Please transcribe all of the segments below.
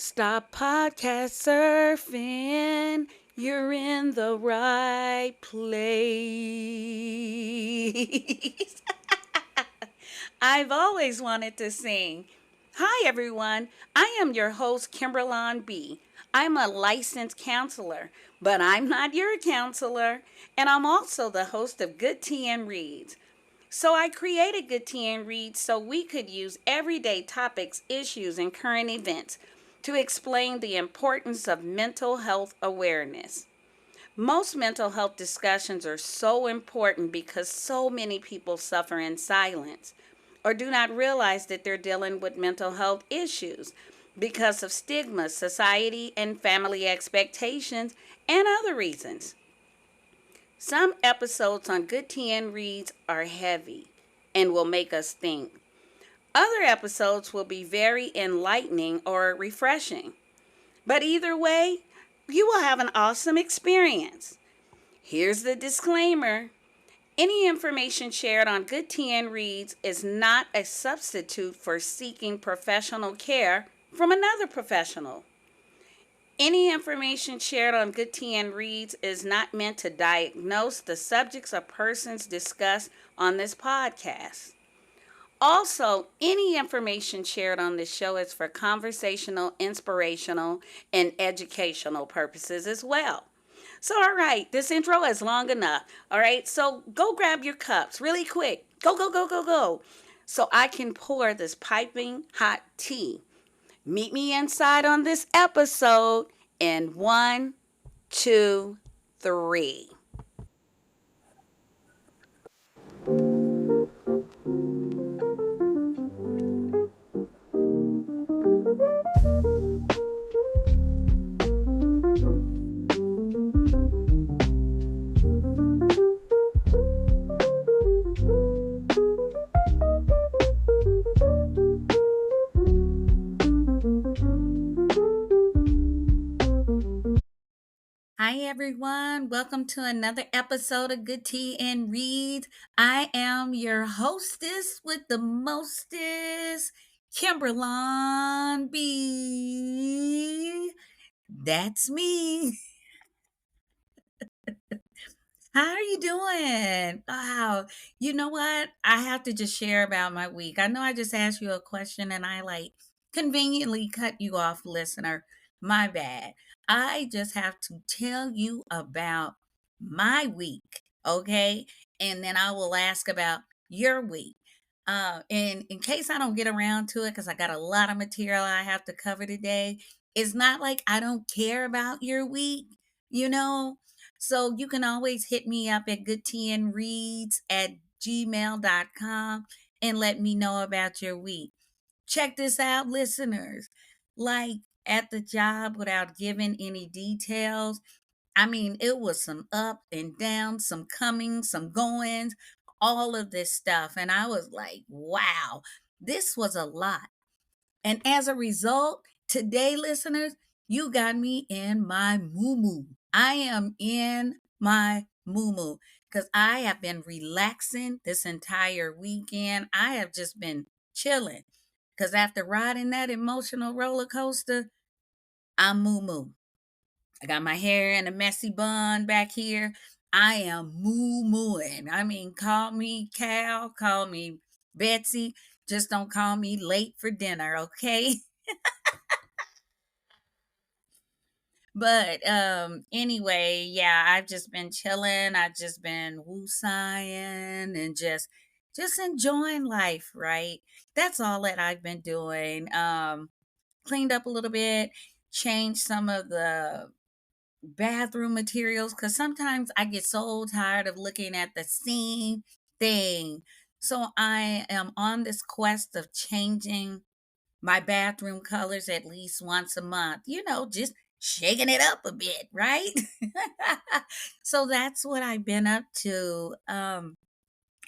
Stop podcast surfing. You're in the right place. I've always wanted to sing. Hi, everyone. I am your host, Kimbralon B. I'm a licensed counselor, but I'm not your counselor. And I'm also the host of Good Tea and Reads. So I created Good Tea and Read so we could use everyday topics, issues, and current events to explain the importance of mental health awareness. Most mental health discussions are so important because so many people suffer in silence or do not realize that they're dealing with mental health issues because of stigma, society, and family expectations, and other reasons. Some episodes on Good TN Reads are heavy and will make us think. Other episodes will be very enlightening or refreshing. But either way, you will have an awesome experience. Here's the disclaimer. Any information shared on Good TN Reads is not a substitute for seeking professional care from another professional. Any information shared on Good TN Reads is not meant to diagnose the subjects or persons discussed on this podcast. Also, any information shared on this show is for conversational, inspirational, and educational purposes as well. So, all right, this intro is long enough. All right, so go grab your cups really quick. Go, go, go, go, go. So I can pour this piping hot tea. Meet me inside on this episode in one, two, three. Hi, everyone. Welcome to another episode of Good Tea and Read. I am your hostess with the mostest, Kimbralon B. That's me. How are you doing? Wow. You know what? I have to just share about my week. I know I just asked you a question and I conveniently cut you off, listener. My bad. I just have to tell you about my week, okay? And then I will ask about your week. And in case I don't get around to it, because I got a lot of material I have to cover today, it's not like I don't care about your week, you know? So you can always hit me up at goodtnreads@gmail.com and let me know about your week. Check this out, listeners. Like at the job, without giving any details, I mean, it was some up and down, some coming, some goings, all of this stuff. And I was like, wow, this was a lot. And as a result, today, listeners, you got me in my moo. I am in my moo because I have been relaxing this entire weekend. I have just been chilling because after riding that emotional roller coaster, I'm moo. I got my hair in a messy bun back here. I am mooing. I mean, call me Cal, call me Betsy. Just don't call me late for dinner, okay? But anyway, yeah, I've just been chilling. I've just been woosaying and just enjoying life, right? That's all that I've been doing. Cleaned up a little bit, changed some of the bathroom materials because sometimes I get so tired of looking at the same thing. So I am on this quest of changing my bathroom colors at least once a month, just shaking it up a bit, right? So that's what I've been up to.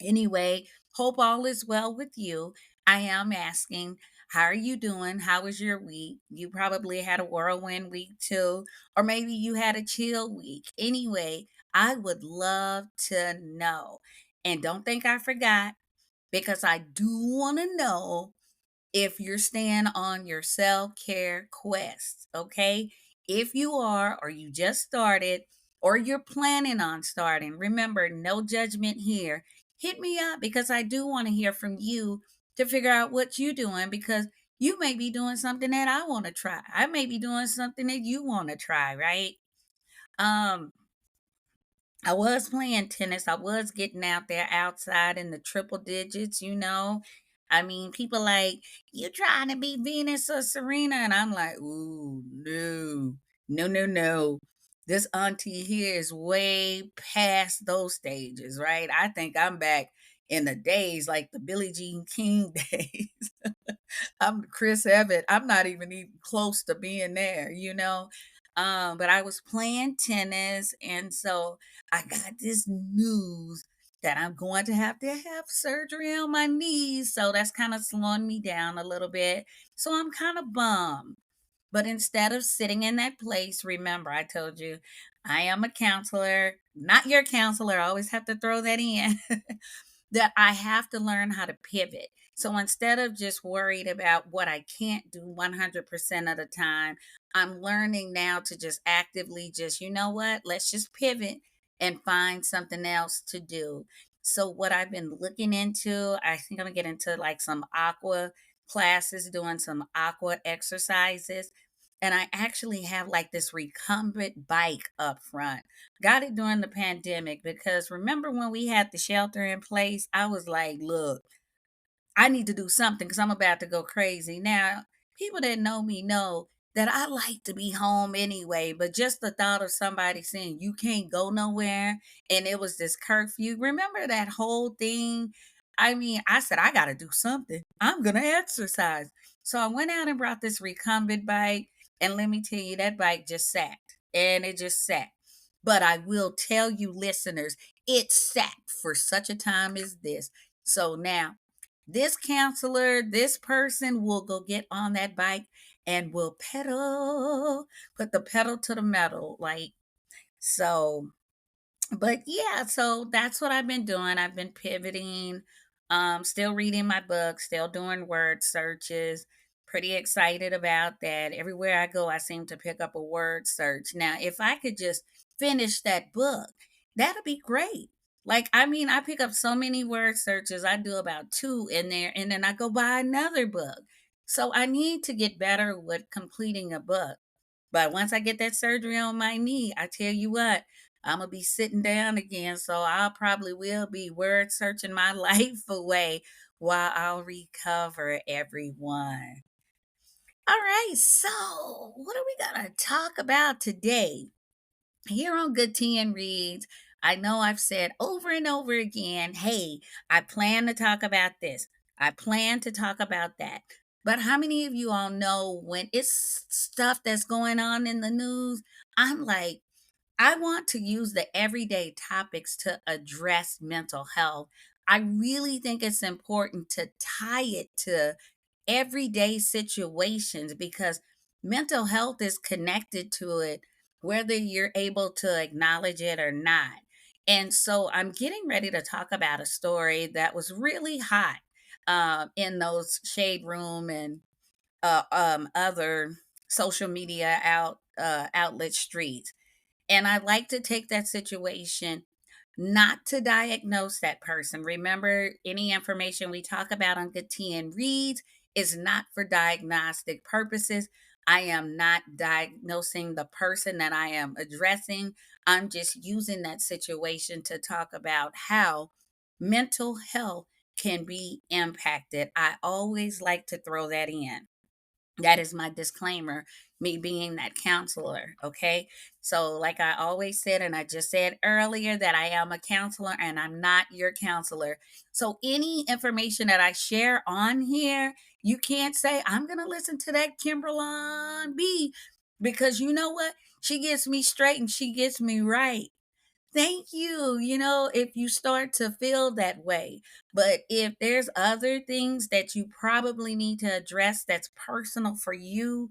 Anyway, hope all is well with you. I am asking, how are you doing? How was your week? You probably had a whirlwind week too, or maybe you had a chill week. Anyway, I would love to know. And don't think I forgot because I do want to know if you're staying on your self care quest, okay? If you are, or you just started, or you're planning on starting, remember, no judgment here. Hit me up because I do want to hear from you to figure out what you're doing because you may be doing something that I want to try. I may be doing something that you want to try, right? Um, I was playing tennis. I was getting out there outside in the triple digits, you know. I mean, people like, you trying to be Venus or Serena? And I'm like, ooh, no, no, no, no. This auntie here is way past those stages, right? I think I'm back in the days like the Billie Jean King days. I'm Chris Evans. I'm not even close to being there, you know. But I was playing tennis, and so I got this news that I'm going to have surgery on my knees. So that's kind of slowing me down a little bit. So I'm kind of bummed. But instead of sitting in that place, remember, I told you I am a counselor, not your counselor. I always have to throw that in. That I have to learn how to pivot. So instead of just worried about what I can't do 100% of the time, I'm learning now to just actively just, you know what, let's just pivot and find something else to do. So what I've been looking into, I think I'm gonna get into like some aqua classes, doing some aqua exercises. And I actually have like this recumbent bike up front. Got it during the pandemic because remember when we had the shelter in place, I was like, look, I need to do something because I'm about to go crazy. Now, people that know me know that I like to be home anyway, but just the thought of somebody saying you can't go nowhere and it was this curfew. Remember that whole thing? I mean, I said, I got to do something. I'm going to exercise. So I went out and brought this recumbent bike. And let me tell you, that bike just sat and it just sat. But I will tell you, listeners, it sat for such a time as this. So now, this counselor, this person will go get on that bike and will pedal, put the pedal to the metal. Like, so but yeah, so that's what I've been doing. I've been pivoting, still reading my book, still doing word searches. Pretty excited about that. Everywhere I go, I seem to pick up a word search. Now, if I could just finish that book, that'd be great. Like, I mean, I pick up so many word searches. I do about two in there, and then I go buy another book. So I need to get better with completing a book. But once I get that surgery on my knee, I tell you what, I'm gonna be sitting down again, so I'll probably will be word searching my life away while I'll recover, everyone. All right, so what are we gonna talk about today? Here on Good Tea and Reads, I know I've said over and over again, hey, I plan to talk about this. I plan to talk about that. But how many of you all know when it's stuff that's going on in the news? I'm like, I want to use the everyday topics to address mental health. I really think it's important to tie it to everyday situations because mental health is connected to it, whether you're able to acknowledge it or not. And so I'm getting ready to talk about a story that was really hot in those shade room and other social media outlet streets. And I like to take that situation not to diagnose that person. Remember, any information we talk about on Good Tea and Reads is not for diagnostic purposes. I am not diagnosing the person that I am addressing. I'm just using that situation to talk about how mental health can be impacted. I always like to throw that in. That is my disclaimer, me being that counselor. Okay. So, like I always said, and I just said earlier, that I am a counselor and I'm not your counselor. So, any information that I share on here, you can't say, I'm going to listen to that Kimbralon B because you know what? She gets me straight and she gets me right. Thank you. You know, if you start to feel that way, but if there's other things that you probably need to address that's personal for you,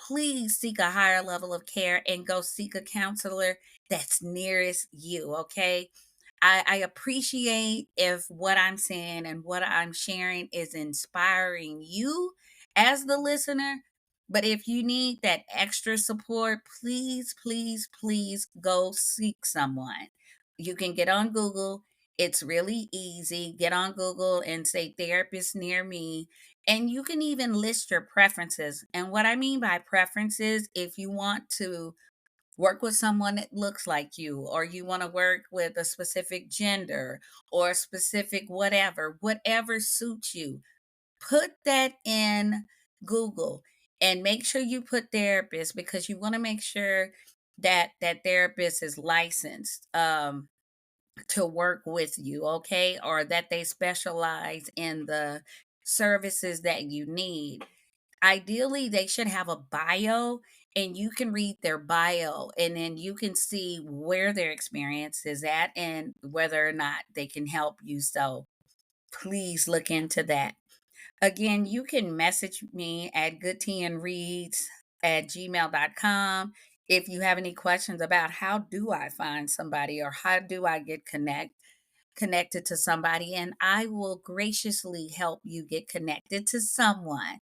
please seek a higher level of care and go seek a counselor that's nearest you. Okay. I appreciate if what I'm saying and what I'm sharing is inspiring you as the listener. But if you need that extra support, please, please, please go seek someone. You can get on Google. It's really easy. Get on Google and say therapist near me. And you can even list your preferences. And what I mean by preferences, if you want to work with someone that looks like you, or you want to work with a specific gender or a specific whatever suits you, put that in Google and make sure you put therapist, because you want to make sure that that therapist is licensed to work with you, okay, or that they specialize in the services that you need. Ideally, they should have a bio, and you can read their bio, and then you can see where their experience is at and whether or not they can help you. So please look into that. Again, you can message me at goodtandreads@gmail.com if you have any questions about how do I find somebody, or how do I get connected to somebody, and I will graciously help you get connected to someone.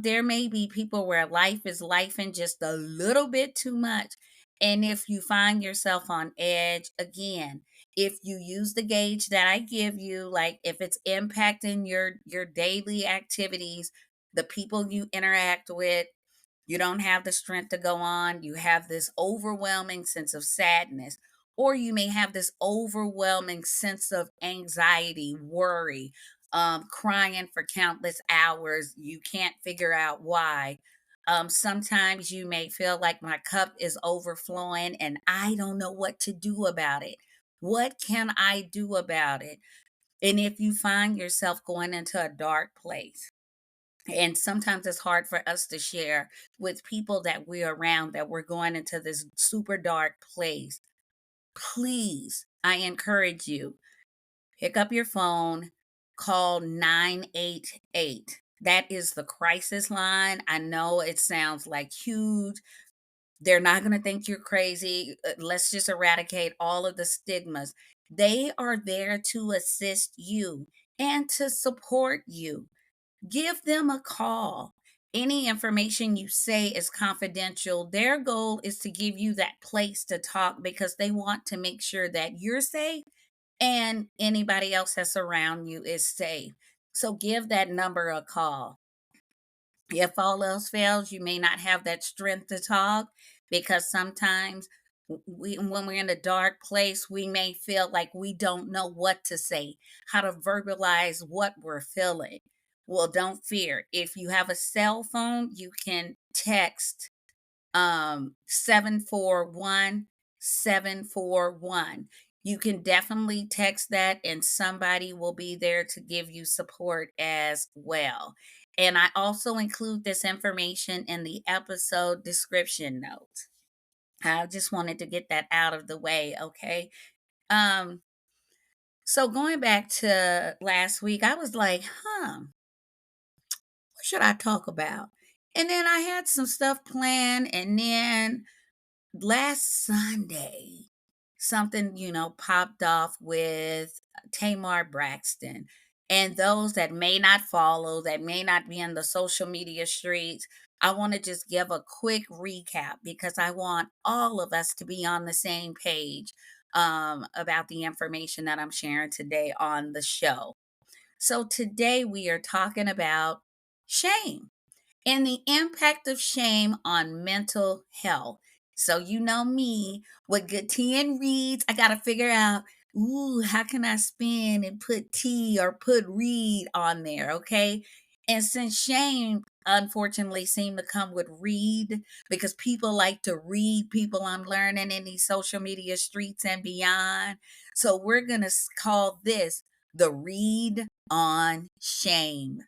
There may be people where life is life and just a little bit too much. And if you find yourself on edge, again, if you use the gauge that I give you, like if it's impacting your daily activities, the people you interact with, you don't have the strength to go on. You have this overwhelming sense of sadness, or you may have this overwhelming sense of anxiety, worry, crying for countless hours. You can't figure out why. Sometimes you may feel like my cup is overflowing and I don't know what to do about it. What can I do about it? And if you find yourself going into a dark place, and sometimes it's hard for us to share with people that we're around that we're going into this super dark place, please, I encourage you, pick up your phone, call 988. That is the crisis line. I know it sounds like huge. They're not going to think you're crazy. Let's just eradicate all of the stigmas. They are there to assist you and to support you. Give them a call. Any information you say is confidential. Their goal is to give you that place to talk because they want to make sure that you're safe and anybody else that's around you is safe. So give that number a call. If all else fails, you may not have that strength to talk, because sometimes when we're in a dark place, we may feel like we don't know what to say, how to verbalize what we're feeling. Well, don't fear. If you have a cell phone, you can text 741 741. You can definitely text that and somebody will be there to give you support as well. And I also include this information in the episode description notes. I just wanted to get that out of the way, okay? um so going back to last week, I was like, what should I talk about? And then I had some stuff planned, and then last Sunday, something, popped off with Tamar Braxton. And those that may not follow, that may not be in the social media streets, I want to just give a quick recap because I want all of us to be on the same page about the information that I'm sharing today on the show. So, today we are talking about shame and the impact of shame on mental health. So you know me, with good tea and reads, I gotta figure out, ooh, how can I spin and put tea or put read on there, okay? And since shame unfortunately seem to come with read, because people like to read people I'm learning in these social media streets and beyond. So we're gonna call this the read on shame.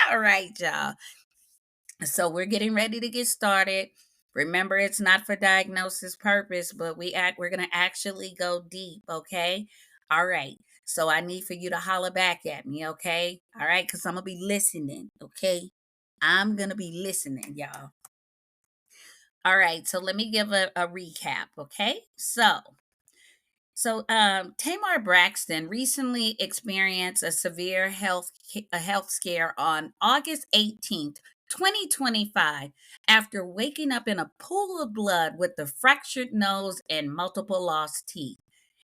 All right, y'all. So we're getting ready to get started. Remember, it's not for diagnosis purpose, but we're gonna actually go deep, okay? All right. So I need for you to holler back at me, okay? All right, because I'm gonna be listening, okay? I'm gonna be listening, y'all. All right, so let me give a recap, okay? So Tamar Braxton recently experienced a severe a health scare on August 18th, 2025, after waking up in a pool of blood with a fractured nose and multiple lost teeth.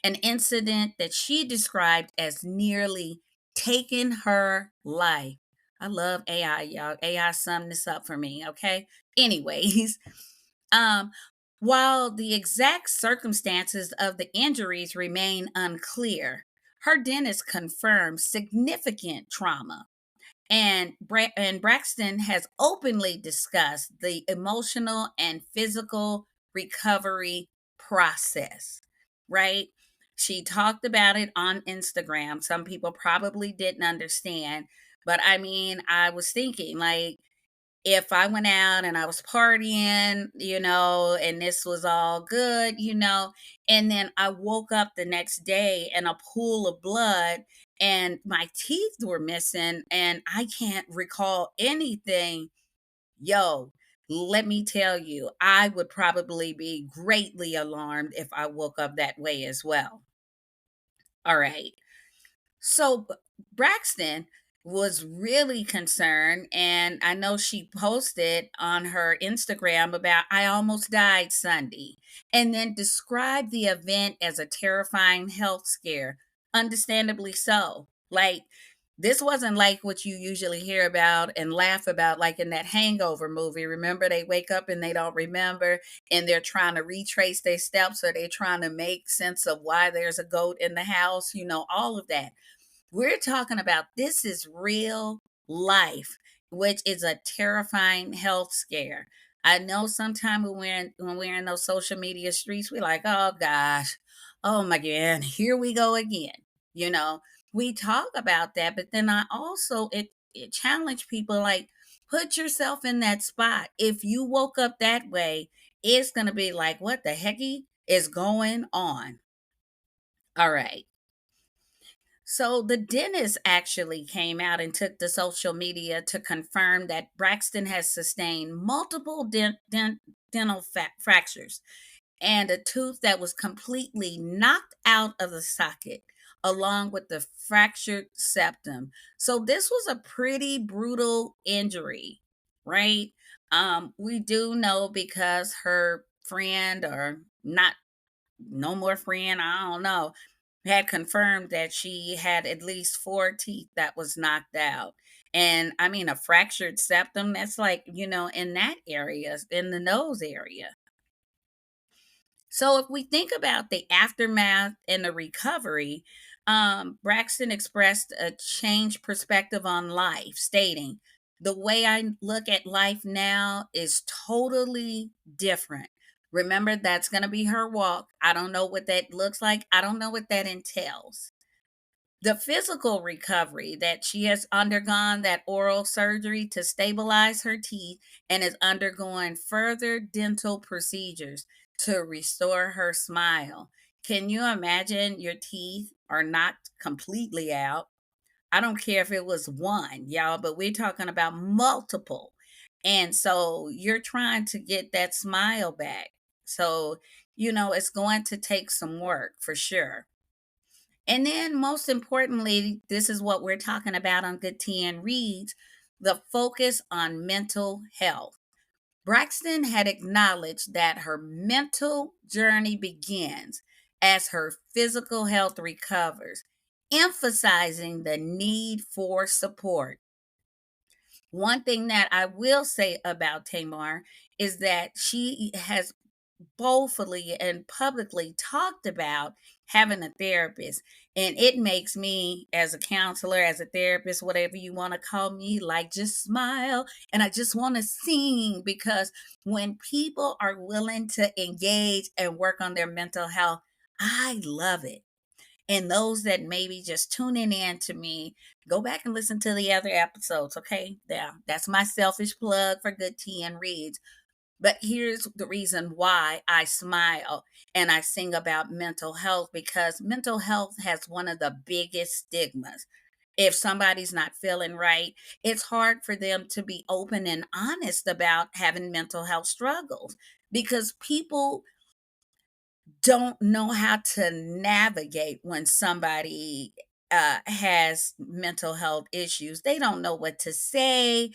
An incident that she described as nearly taking her life. I love AI, y'all. AI summed this up for me, okay? Anyways, um, while the exact circumstances of the injuries remain unclear, her dentist confirmed significant trauma. And Braxton has openly discussed the emotional and physical recovery process, right? She talked about it on Instagram. Some people probably didn't understand, but I mean, I was thinking, like, if I went out and I was partying, and this was all good, and then I woke up the next day in a pool of blood and my teeth were missing and I can't recall anything, yo, let me tell you, I would probably be greatly alarmed if I woke up that way as well. All right. So Braxton was really concerned, and I know she posted on her Instagram about I almost died Sunday, and then described the event as a terrifying health scare. Understandably so. Like, this wasn't like what you usually hear about and laugh about, like in that Hangover movie. Remember, they wake up and they don't remember, and they're trying to retrace their steps, or they're trying to make sense of why there's a goat in the house, all of that. We're talking about this is real life, which is a terrifying health scare. I know sometimes when we're in those social media streets, we're like, oh gosh, oh my god, here we go again. You know, we talk about that, but then I also it challenge people, like, put yourself in that spot. If you woke up that way, it's gonna be like, what the hecky is going on? All right. So the dentist actually came out and took to social media to confirm that Braxton has sustained multiple dental fractures and a tooth that was completely knocked out of the socket, along with the fractured septum. So this was a pretty brutal injury, right? We do know because her friend, or not, no more friend, I don't know, had confirmed that she had at least four teeth that was knocked out. And I mean, a fractured septum, that's like, in that area, in the nose area. So if we think about the aftermath and the recovery, Braxton expressed a changed perspective on life, stating, the way I look at life now is totally different. Remember, that's going to be her walk. I don't know what that looks like. I don't know what that entails. The physical recovery, that she has undergone that oral surgery to stabilize her teeth and is undergoing further dental procedures to restore her smile. Can you imagine your teeth are not completely out? I don't care if it was one, y'all, but we're talking about multiple. And so you're trying to get that smile back. So, it's going to take some work for sure. And then, most importantly, this is what we're talking about on Good Tea and Reads, the focus on mental health. Braxton had acknowledged that her mental journey begins as her physical health recovers, emphasizing the need for support. One thing that I will say about Tamar is that she has boldly and publicly talked about having a therapist. And it makes me, as a counselor, as a therapist, whatever you want to call me, like, just smile. And I just want to sing, because when people are willing to engage and work on their mental health, I love it. And those that maybe just tuning in to me, go back and listen to the other episodes, okay? Yeah, that's my selfish plug for Good Tea and Reads. But here's the reason why I smile and I sing about mental health, because mental health has one of the biggest stigmas. If somebody's not feeling right, it's hard for them to be open and honest about having mental health struggles, because people don't know how to navigate when somebody has mental health issues. They don't know what to say.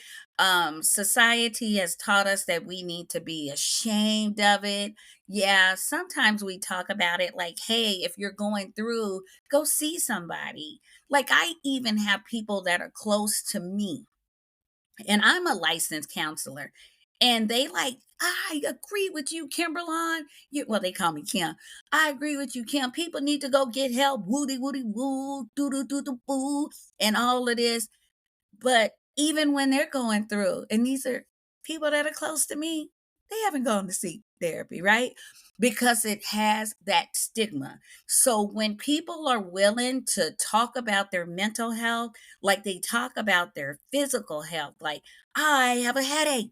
Society has taught us that we need to be ashamed of it. Yeah, sometimes we talk about it like, hey, if you're going through, go see somebody. Like, I even have people that are close to me, and I'm a licensed counselor. And they like, I agree with you, Kimberlon. Well, they call me Kim. I agree with you, Kim. People need to go get help. Woody, woody, woo, doo, doo, doo, doo, boo, and all of this. But even when they're going through, and these are people that are close to me, they haven't gone to seek therapy, right? Because it has that stigma. So when people are willing to talk about their mental health, like they talk about their physical health, like, I have a headache,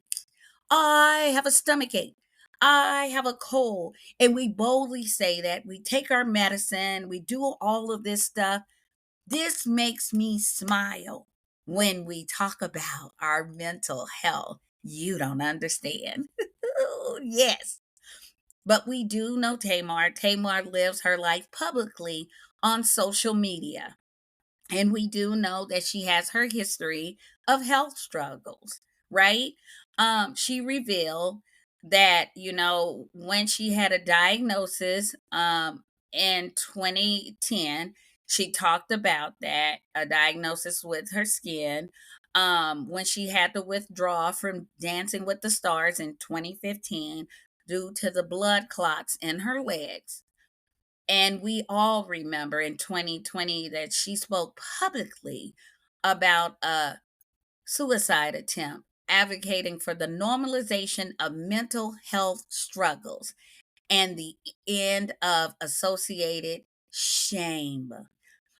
I have a stomach ache, I have a cold, and we boldly say that, we take our medicine, we do all of this stuff. This makes me smile when we talk about our mental health. You don't understand. Yes. But we do know Tamar. Tamar lives her life publicly on social media. And we do know that she has her history of health struggles, right? She revealed that, when she had a diagnosis in 2010, she talked about that, a diagnosis with her skin. When she had to withdraw from Dancing with the Stars in 2015 due to the blood clots in her legs. And we all remember in 2020 that she spoke publicly about a suicide attempt, advocating for the normalization of mental health struggles and the end of associated shame.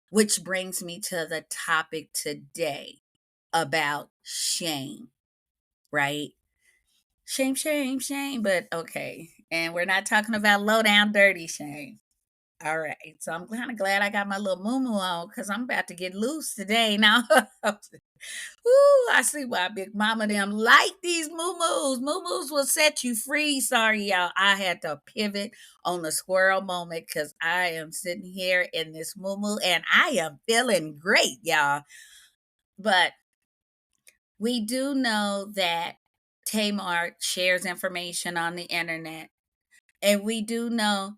Which brings me to the topic today about shame, right? Shame, shame, shame. But okay. And we're not talking about low down, dirty shame. All right. So I'm kind of glad I got my little moo on because I'm about to get loose today. Now, ooh, I see why Big Mama them like these moo-moos. Moo-moos will set you free. Sorry, y'all. I had to pivot on the squirrel moment because I am sitting here in this moo and I am feeling great, y'all. But we do know that Tamar shares information on the internet, and we do know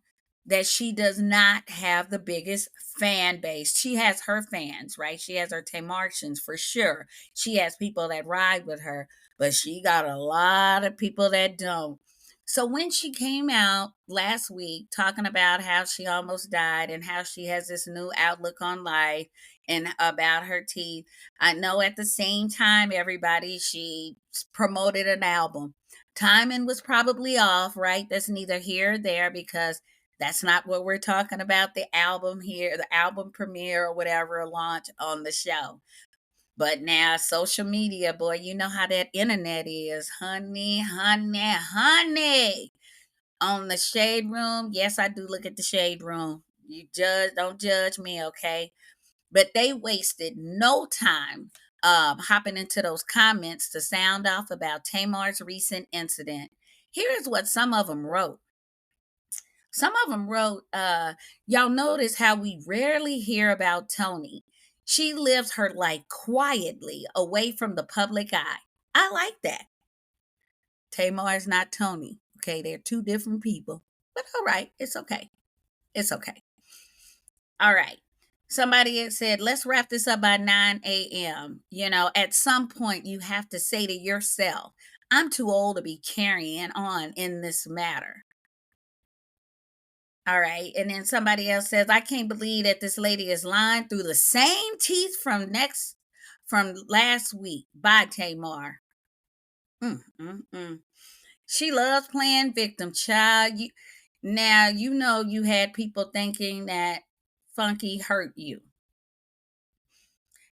that she does not have the biggest fan base. She has her fans, right? She has her Tamartians for sure. She has people that ride with her, but she got a lot of people that don't. So when she came out last week talking about how she almost died and how she has this new outlook on life and about her teeth, I know at the same time, everybody, she promoted an album. Timing was probably off, right? That's neither here or there because that's not what we're talking about. The album here, the album premiere or whatever launch on the show. But now social media, boy, you know how that internet is. Honey, honey, honey. On the shade room. Yes, I do look at the shade room. Don't judge me, okay? But they wasted no time hopping into those comments to sound off about Tamar's recent incident. Here is what some of them wrote. Some of them wrote, y'all notice how we rarely hear about Tony. She lives her life quietly away from the public eye. I like that. Tamar is not Tony. Okay, they're two different people. But all right, it's okay. It's okay. All right. Somebody had said, let's wrap this up by 9 a.m. At some point, you have to say to yourself, I'm too old to be carrying on in this matter. All right. And then somebody else says, I can't believe that this lady is lying through the same teeth from last week. Bye, Tamar. Mm, mm, mm. She loves playing victim, child. Now, you had people thinking that Funky hurt you.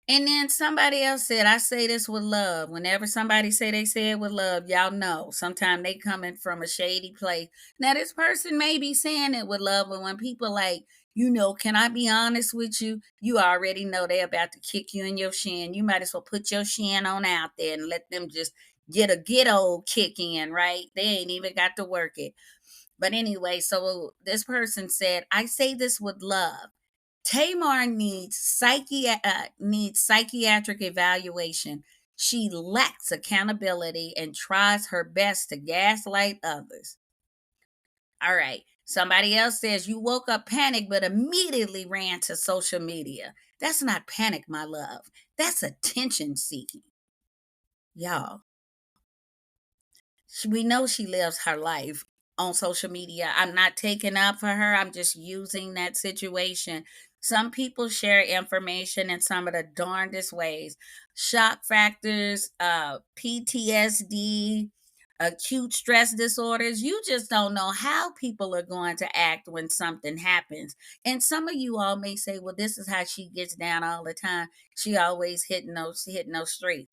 And then somebody else said, I say this with love. Whenever somebody say they say it with love, y'all know. Sometimes they coming from a shady place. Now, this person may be saying it with love, but when people like, can I be honest with you? You already know they're about to kick you in your shin. You might as well put your shin on out there and let them just get a good old kick in, right? They ain't even got to work it. But anyway, so this person said, I say this with love. Tamar needs psychiatric evaluation. She lacks accountability and tries her best to gaslight others. All right. Somebody else says you woke up panicked but immediately ran to social media. That's not panic, my love. That's attention seeking. Y'all, we know she lives her life on social media. I'm not taking up for her. I'm just using that situation. Some people share information in some of the darndest ways. Shock factors, PTSD, acute stress disorders. You just don't know how people are going to act when something happens. And some of you all may say, well, this is how she gets down all the time. She always hitting those streets.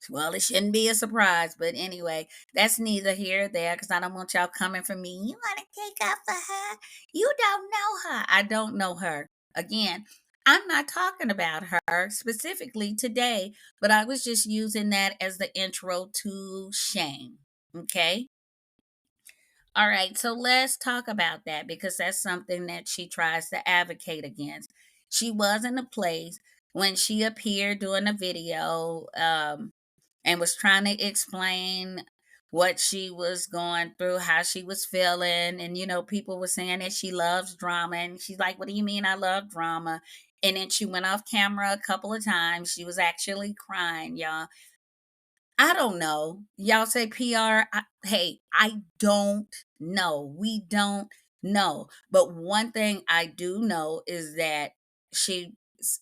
Well, it shouldn't be a surprise, but anyway, that's neither here or there because I don't want y'all coming for me. You want to take up for her? You don't know her. I don't know her. Again, I'm not talking about her specifically today, but I was just using that as the intro to shame. Okay. All right. So let's talk about that because that's something that she tries to advocate against. She was in a place when she appeared doing a video. And was trying to explain what she was going through, how she was feeling. And, people were saying that she loves drama. And she's like, what do you mean I love drama? And then she went off camera a couple of times. She was actually crying, y'all. I don't know. Y'all say PR. Hey, I don't know. We don't know. But one thing I do know is that she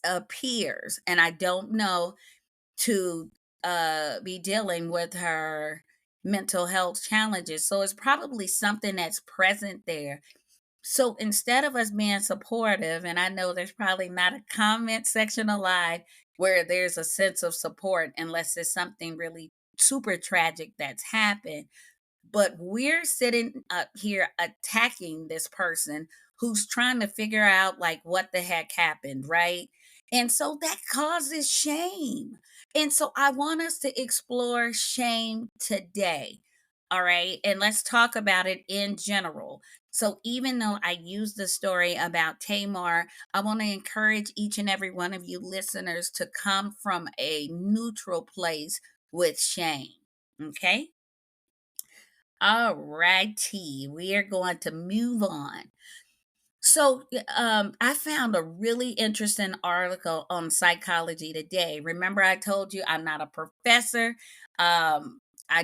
appears, and I don't know to be dealing with her mental health challenges. So it's probably something that's present there. So instead of us being supportive, and I know there's probably not a comment section alive where there's a sense of support unless it's something really super tragic that's happened, but we're sitting up here attacking this person who's trying to figure out like what the heck happened, right? And so that causes shame. And so I want us to explore shame today. All right. And let's talk about it in general. So, even though I used the story about Tamar, I want to encourage each and every one of you listeners to come from a neutral place with shame. Okay. All righty, we are going to move on. So, I found a really interesting article on Psychology Today. Remember, I told you I'm not a professor. I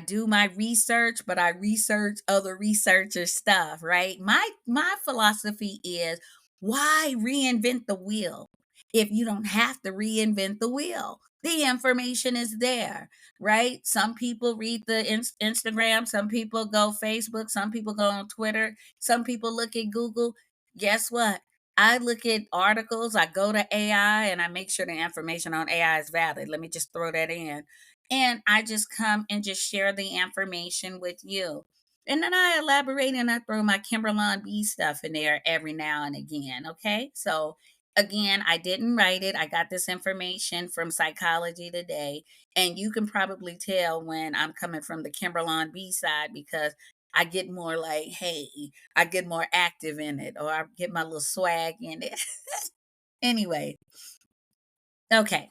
do my research, but I research other researchers' stuff. Right? My philosophy is why reinvent the wheel if you don't have to reinvent the wheel. The information is there, right? Some people read the Instagram, some people go Facebook, some people go on Twitter, some people look at Google. Guess what? I look at articles, I go to AI and I make sure the information on AI is valid. Let me just throw that in. And I just come and just share the information with you. And then I elaborate and I throw my Kimbralon B stuff in there every now and again. Okay. So again, I didn't write it. I got this information from Psychology Today. And you can probably tell when I'm coming from the Kimberlon B side because I get more like, hey, I get more active in it, or I get my little swag in it. Anyway, okay.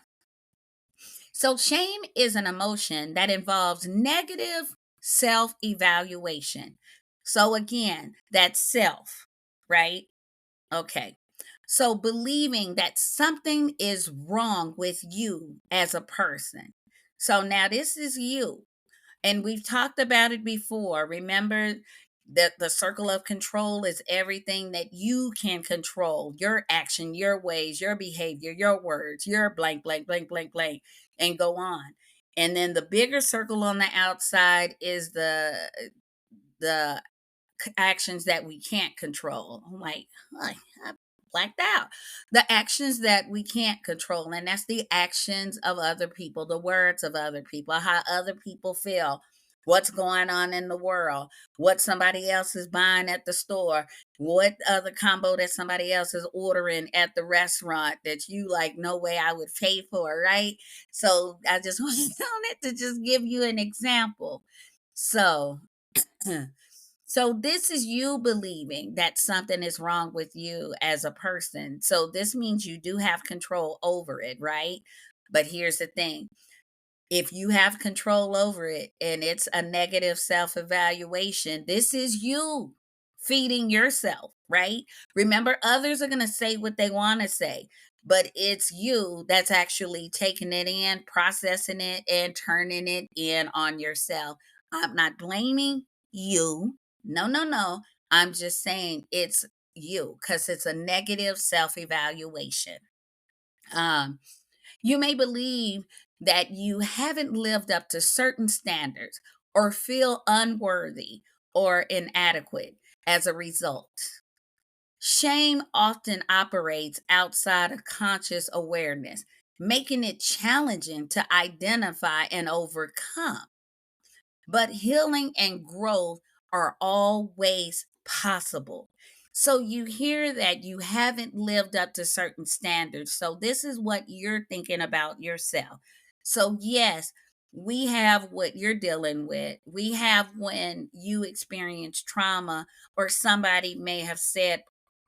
So, shame is an emotion that involves negative self evaluation. So, again, that's self, right? Okay. So, believing that something is wrong with you as a person. So, now this is you. And we've talked about it before. Remember that the circle of control is everything that you can control your action, your ways, your behavior, your words, your blank, blank, blank, blank, blank, and go on. And then the bigger circle on the outside is the actions that we can't control. I'm like, I blacked out. The actions that we can't control, and that's the actions of other people, the words of other people, how other people feel, what's going on in the world, what somebody else is buying at the store, what other combo that somebody else is ordering at the restaurant that you like, no way I would pay for, right? So I just wanted to just give you an example. So So this is you believing that something is wrong with you as a person. So this means you do have control over it, right? But here's the thing. If you have control over it and it's a negative self-evaluation, this is you feeding yourself, right? Remember, others are going to say what they want to say, but it's you that's actually taking it in, processing it, and turning it in on yourself. I'm not blaming you. No, no, no. I'm just saying it's you because it's a negative self-evaluation. Um, you may believe that you haven't lived up to certain standards or feel unworthy or inadequate as a result. Shame often operates outside of conscious awareness, making it challenging to identify and overcome. But healing and growth are always possible. So you hear that you haven't lived up to certain standards. So this is what you're thinking about yourself. So, yes, we have what you're dealing with. We have when you experience trauma, or somebody may have said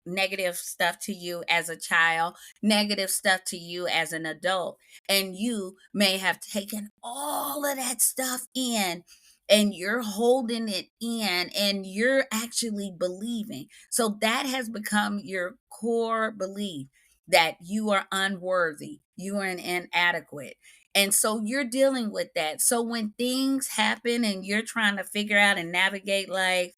negative stuff to you as a child, negative stuff to you as an adult, and you may have taken all of that stuff in and you're holding it in and you're actually believing. So that has become your core belief that you are unworthy, you are an inadequate. And so you're dealing with that. So when things happen and you're trying to figure out and navigate life,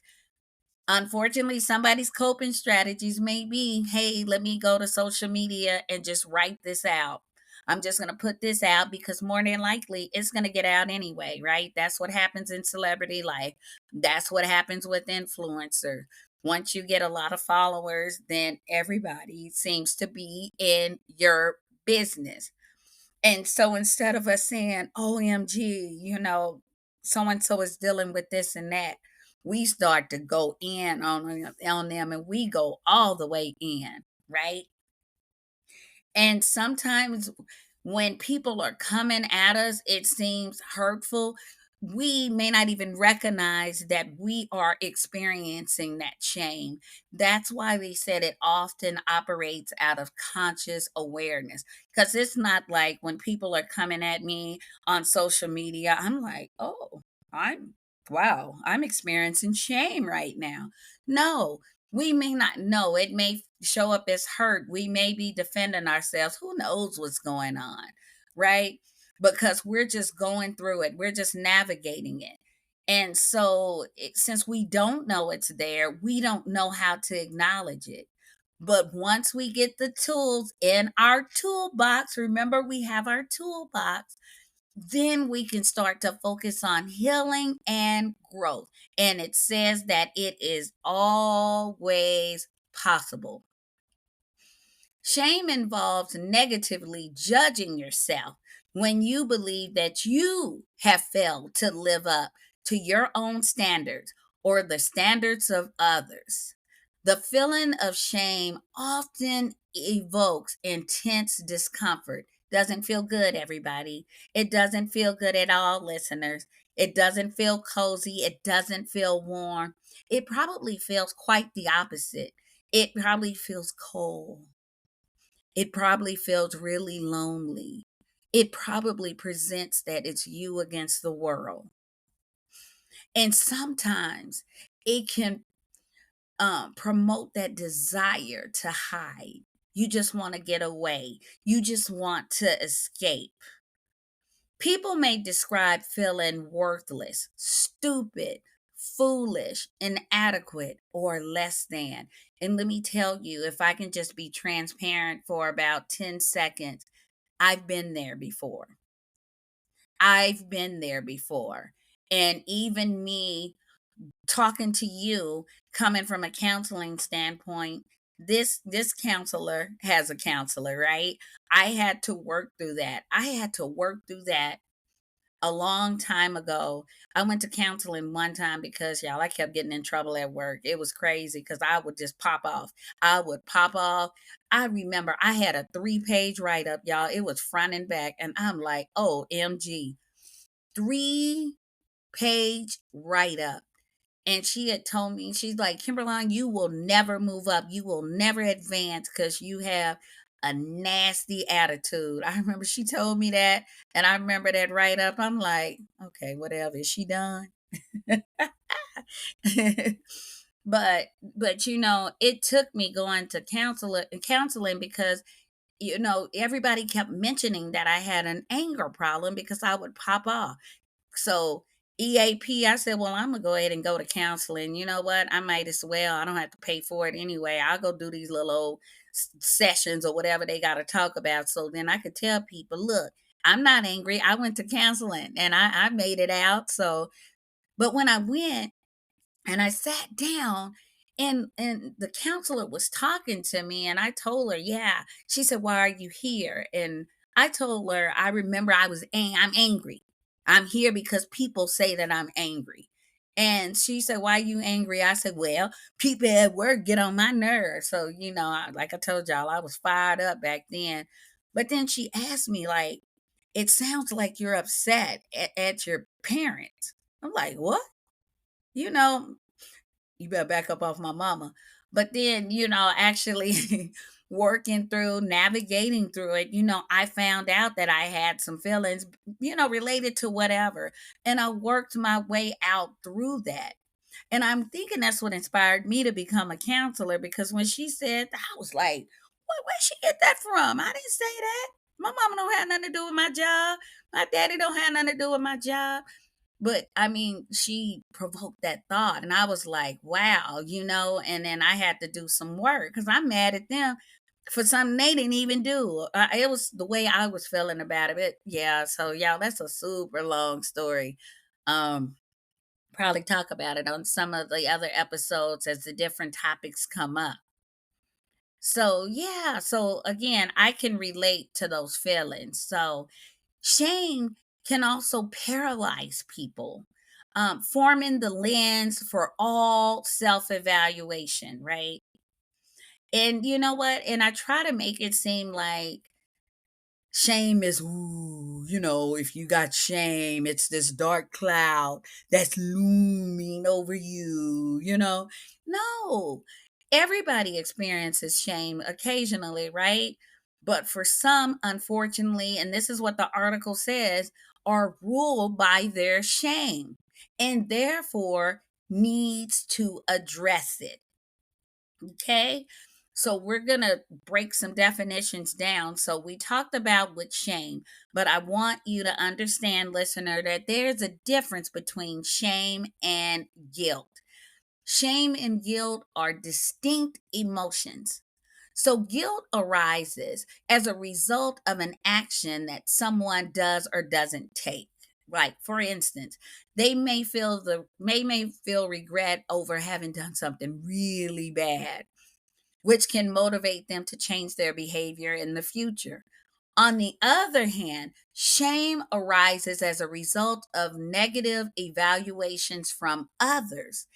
unfortunately, somebody's coping strategies may be, hey, let me go to social media and just write this out. I'm just going to put this out because more than likely it's going to get out anyway, right? That's what happens in celebrity life. That's what happens with influencers. Once you get a lot of followers, then everybody seems to be in your business. And so instead of us saying, OMG, so and so is dealing with this and that, we start to go in on them and we go all the way in, right? And sometimes when people are coming at us, it seems hurtful. We may not even recognize that we are experiencing that shame. That's why they said it often operates out of conscious awareness. Because it's not like when people are coming at me on social media, I'm like, oh, I'm, wow, I'm experiencing shame right now. No, we may not know. It may show up as hurt. We may be defending ourselves. Who knows what's going on, right? Because we're just going through it, we're just navigating it. And so, since we don't know it's there, we don't know how to acknowledge it. But once we get the tools in our toolbox, remember we have our toolbox, then we can start to focus on healing and growth. And it says that it is always possible. Shame involves negatively judging yourself when you believe that you have failed to live up to your own standards or the standards of others. The feeling of shame often evokes intense discomfort. Doesn't feel good, everybody. It doesn't feel good at all, listeners. It doesn't feel cozy. It doesn't feel warm. It probably feels quite the opposite. It probably feels cold. It probably feels really lonely. It probably presents that it's you against the world. And sometimes it can promote that desire to hide. You just want to get away. You just want to escape. People may describe feeling worthless, stupid, foolish, inadequate, or less than. And let me tell you, if I can just be transparent for about 10 seconds, I've been there before. I've been there before. And even me talking to you, coming from a counseling standpoint, this counselor has a counselor, right? I had to work through that. I had to work through that a long time ago. I went to counseling one time because y'all, I kept getting in trouble at work. It was crazy because I would just pop off. I would pop off. I remember I had a 3-page write up, y'all. It was front and back. And I'm like, oh, MG, 3-page write up. And she had told me, she's like, Kimberly, you will never move up. You will never advance because you have a nasty attitude. I remember she told me that. And I remember that right up. I'm like, okay, whatever. Is she done? but it took me going to counseling because everybody kept mentioning that I had an anger problem because I would pop off. So EAP, I said, well, I'm gonna go ahead and go to counseling. You know what? I might as well. I don't have to pay for it anyway. I'll go do these little old sessions or whatever they got to talk about. So then I could tell people, look, I'm not angry. I went to counseling and I made it out. So, but when I went, and I sat down, and the counselor was talking to me, and I told her, yeah. She said, why are you here? And I told her, I remember I'm angry. I'm here because people say that I'm angry. And she said, why are you angry? I said, well, people at work get on my nerves. So, like I told y'all, I was fired up back then. But then she asked me, like, it sounds like you're upset at your parents. I'm like, what? You know, you better back up off my mama. But then, actually working through, navigating through it, I found out that I had some feelings, related to whatever. And I worked my way out through that. And I'm thinking that's what inspired me to become a counselor because when she said, I was like, where'd she get that from? I didn't say that. My mama don't have nothing to do with my job. My daddy don't have nothing to do with my job. But I mean, she provoked that thought, and I was like, wow, and then I had to do some work because I'm mad at them for something they didn't even do. It was the way I was feeling about it. Yeah, so y'all, that's a super long story. Um, Probably talk about it on some of the other episodes as the different topics come up. So, yeah, so again, I can relate to those feelings. So, shame can also paralyze people, forming the lens for all self evaluation, right? And you know what? And I try to make it seem like shame is, ooh, if you got shame, it's this dark cloud that's looming over you. No, everybody experiences shame occasionally, right? But for some, unfortunately, and this is what the article says, are ruled by their shame and therefore needs to address it. Okay. So we're going to break some definitions down. So we talked about with shame, but I want you to understand, listener, that there's a difference between shame and guilt. Shame and guilt are distinct emotions. So guilt arises as a result of an action that someone does or doesn't take. Like, for instance, may feel regret over having done something really bad, which can motivate them to change their behavior in the future. On the other hand, shame arises as a result of negative evaluations from others,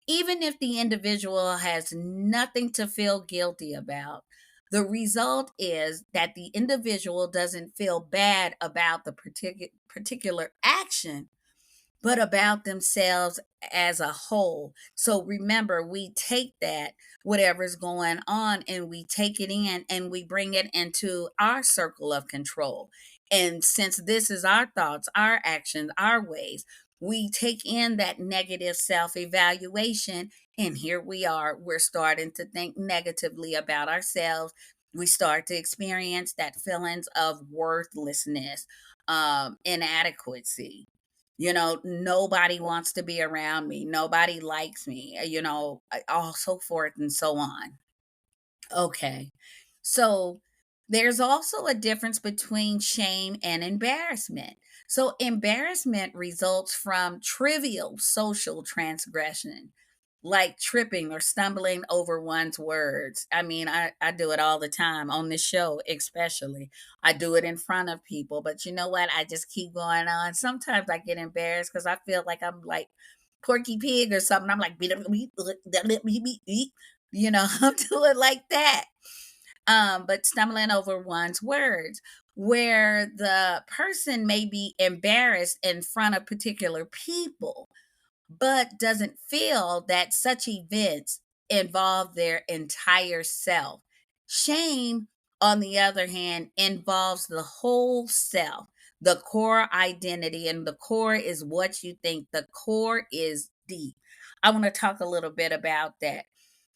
even if the individual has nothing to feel guilty about. The result is that the individual doesn't feel bad about the particular action, but about themselves as a whole. So remember, we take that, whatever's going on, and we take it in and we bring it into our circle of control. And since this is our thoughts, our actions, our ways, we take in that negative self evaluation. And here we are, we're starting to think negatively about ourselves. We start to experience that feelings of worthlessness, inadequacy. Nobody wants to be around me. Nobody likes me, all so forth and so on. Okay. So there's also a difference between shame and embarrassment. So embarrassment results from trivial social transgression, like tripping or stumbling over one's words. I mean, I do it all the time on this show, especially. I do it in front of people, but you know what? I just keep going on. Sometimes I get embarrassed because I feel like I'm like Porky Pig or something. I'm like, I'm doing like that. But stumbling over one's words, where the person may be embarrassed in front of particular people, but doesn't feel that such events involve their entire self. Shame, on the other hand, involves the whole self, the core identity, and the core is what you think. The core is deep. I want to talk a little bit about that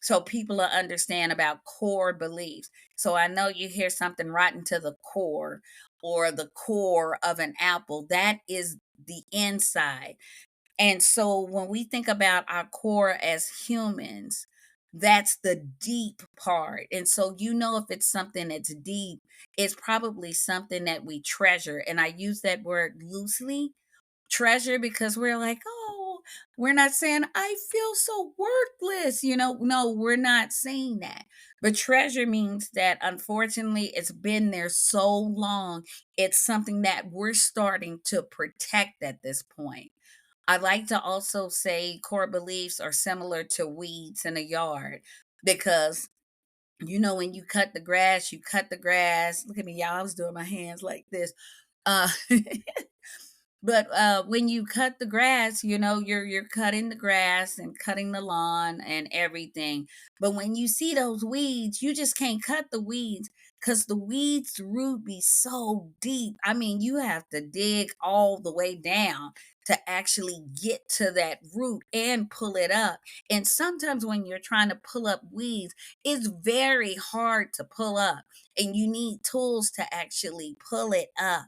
so people will understand about core beliefs. So I know you hear something rotten to the core or the core of an apple. That is the inside. And so when we think about our core as humans, that's the deep part. And so, if it's something that's deep, it's probably something that we treasure. And I use that word loosely, treasure, because we're like, oh, we're not saying, I feel so worthless. No, we're not saying that. But treasure means that unfortunately it's been there so long. It's something that we're starting to protect at this point. I like to also say core beliefs are similar to weeds in a yard because when you cut the grass, you cut the grass. Look at me, y'all. I was doing my hands like this. Uh But when you cut the grass, you're cutting the grass and cutting the lawn and everything. But when you see those weeds, you just can't cut the weeds because the weeds root be so deep. I mean, you have to dig all the way down to actually get to that root and pull it up. And sometimes when you're trying to pull up weeds, it's very hard to pull up, and you need tools to actually pull it up.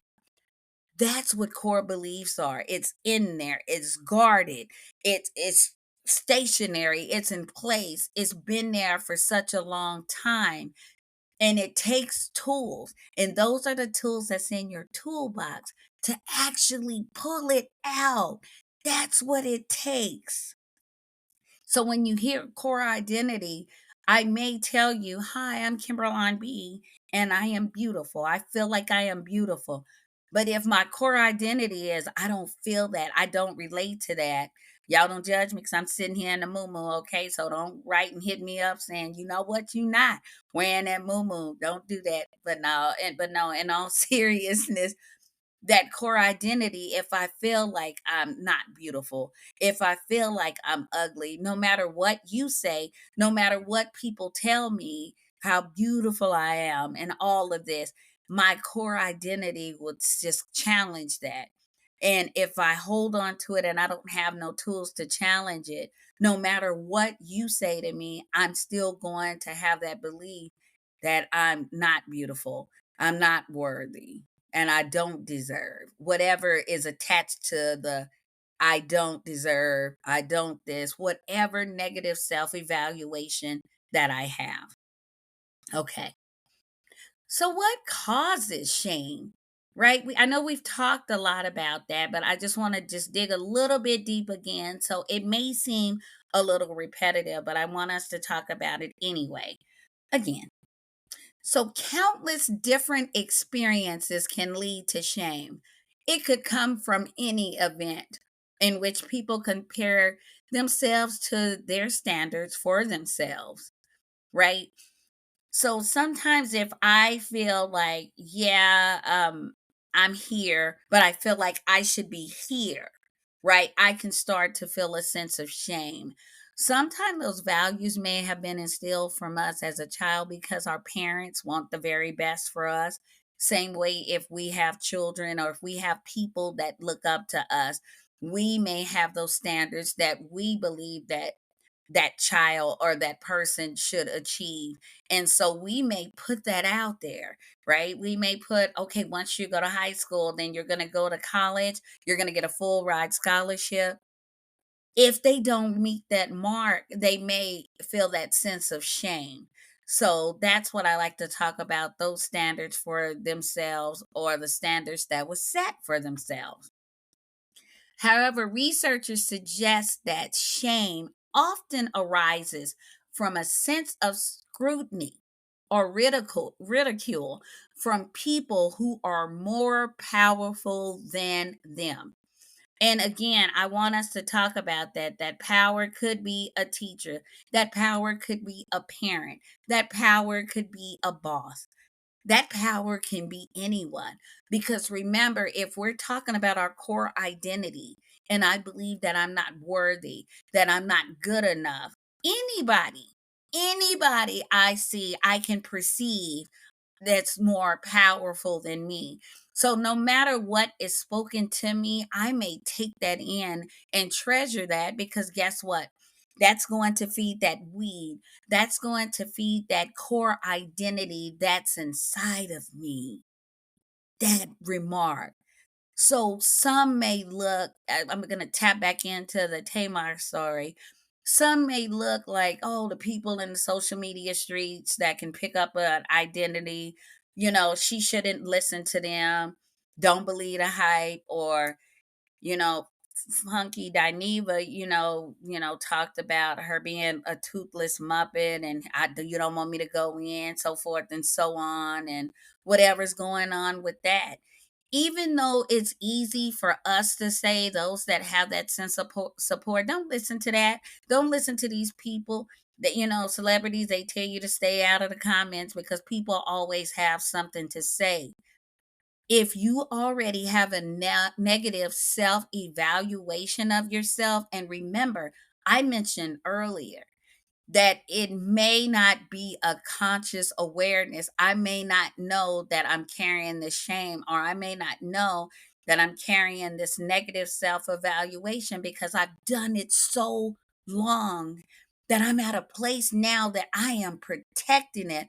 That's what core beliefs are. It's in there, it's guarded, it's stationary, it's in place, it's been there for such a long time. And it takes tools. And those are the tools that's in your toolbox to actually pull it out. That's what it takes. So when you hear core identity, I may tell you, hi, I'm Kimbralon B, and I am beautiful. I feel like I am beautiful. But if my core identity is, I don't feel that, I don't relate to that, y'all don't judge me because I'm sitting here in the moo okay? So don't write and hit me up saying, you know what, you not wearing that moo. Don't do that. But no, in all seriousness, that core identity, if I feel like I'm not beautiful, if I feel like I'm ugly, no matter what you say, no matter what people tell me how beautiful I am and all of this, my core identity would just challenge that. And if I hold on to it and I don't have no tools to challenge it, no matter what you say to me, I'm still going to have that belief that I'm not beautiful, I'm not worthy, and I don't deserve. Whatever is attached to the I don't deserve, I don't this, whatever negative self evaluation that I have. Okay. So, what causes shame? Right? I know we've talked a lot about that, but I just want to just dig a little bit deep again. So, it may seem a little repetitive, but I want us to talk about it anyway. Again, so, countless different experiences can lead to shame. It could come from any event in which people compare themselves to their standards for themselves, right? So sometimes if I feel like, yeah, I'm here, but I feel like I should be here, right? I can start to feel a sense of shame. Sometimes those values may have been instilled from us as a child because our parents want the very best for us. Same way if we have children or if we have people that look up to us, we may have those standards that we believe that child or that person should achieve. And so we may put that out there, right? We may put, okay, once you go to high school, then you're going to go to college, you're going to get a full ride scholarship. If they don't meet that mark, they may feel that sense of shame. So that's what I like to talk about, those standards for themselves or the standards that was set for themselves. However, researchers suggest that shame often arises from a sense of scrutiny or ridicule from people who are more powerful than them. And again, I want us to talk about that. That power could be a teacher, that power could be a parent, that power could be a boss. That power can be anyone. Because remember, if we're talking about our core identity, and I believe that I'm not worthy, that I'm not good enough. Anybody I see, I can perceive that's more powerful than me. So no matter what is spoken to me, I may take that in and treasure that, because guess what? That's going to feed that weed. That's going to feed that core identity that's inside of me. That remark. So some may look, I'm going to tap back into the Tamar story. Some may look like, oh, the people in the social media streets that can pick up an identity, she shouldn't listen to them. Don't believe the hype. Or, you know, Funky Dineva, talked about her being a toothless Muppet, and you don't want me to go in, so forth and so on, and whatever's going on with that. Even though it's easy for us to say, those that have that sense of support, don't listen to that. Don't listen to these people that, celebrities, they tell you to stay out of the comments because people always have something to say. If you already have a negative self evaluation of yourself, and remember, I mentioned earlier that it may not be a conscious awareness. I may not know that I'm carrying this shame, or I may not know that I'm carrying this negative self evaluation because I've done it so long that I'm at a place now that I am protecting it.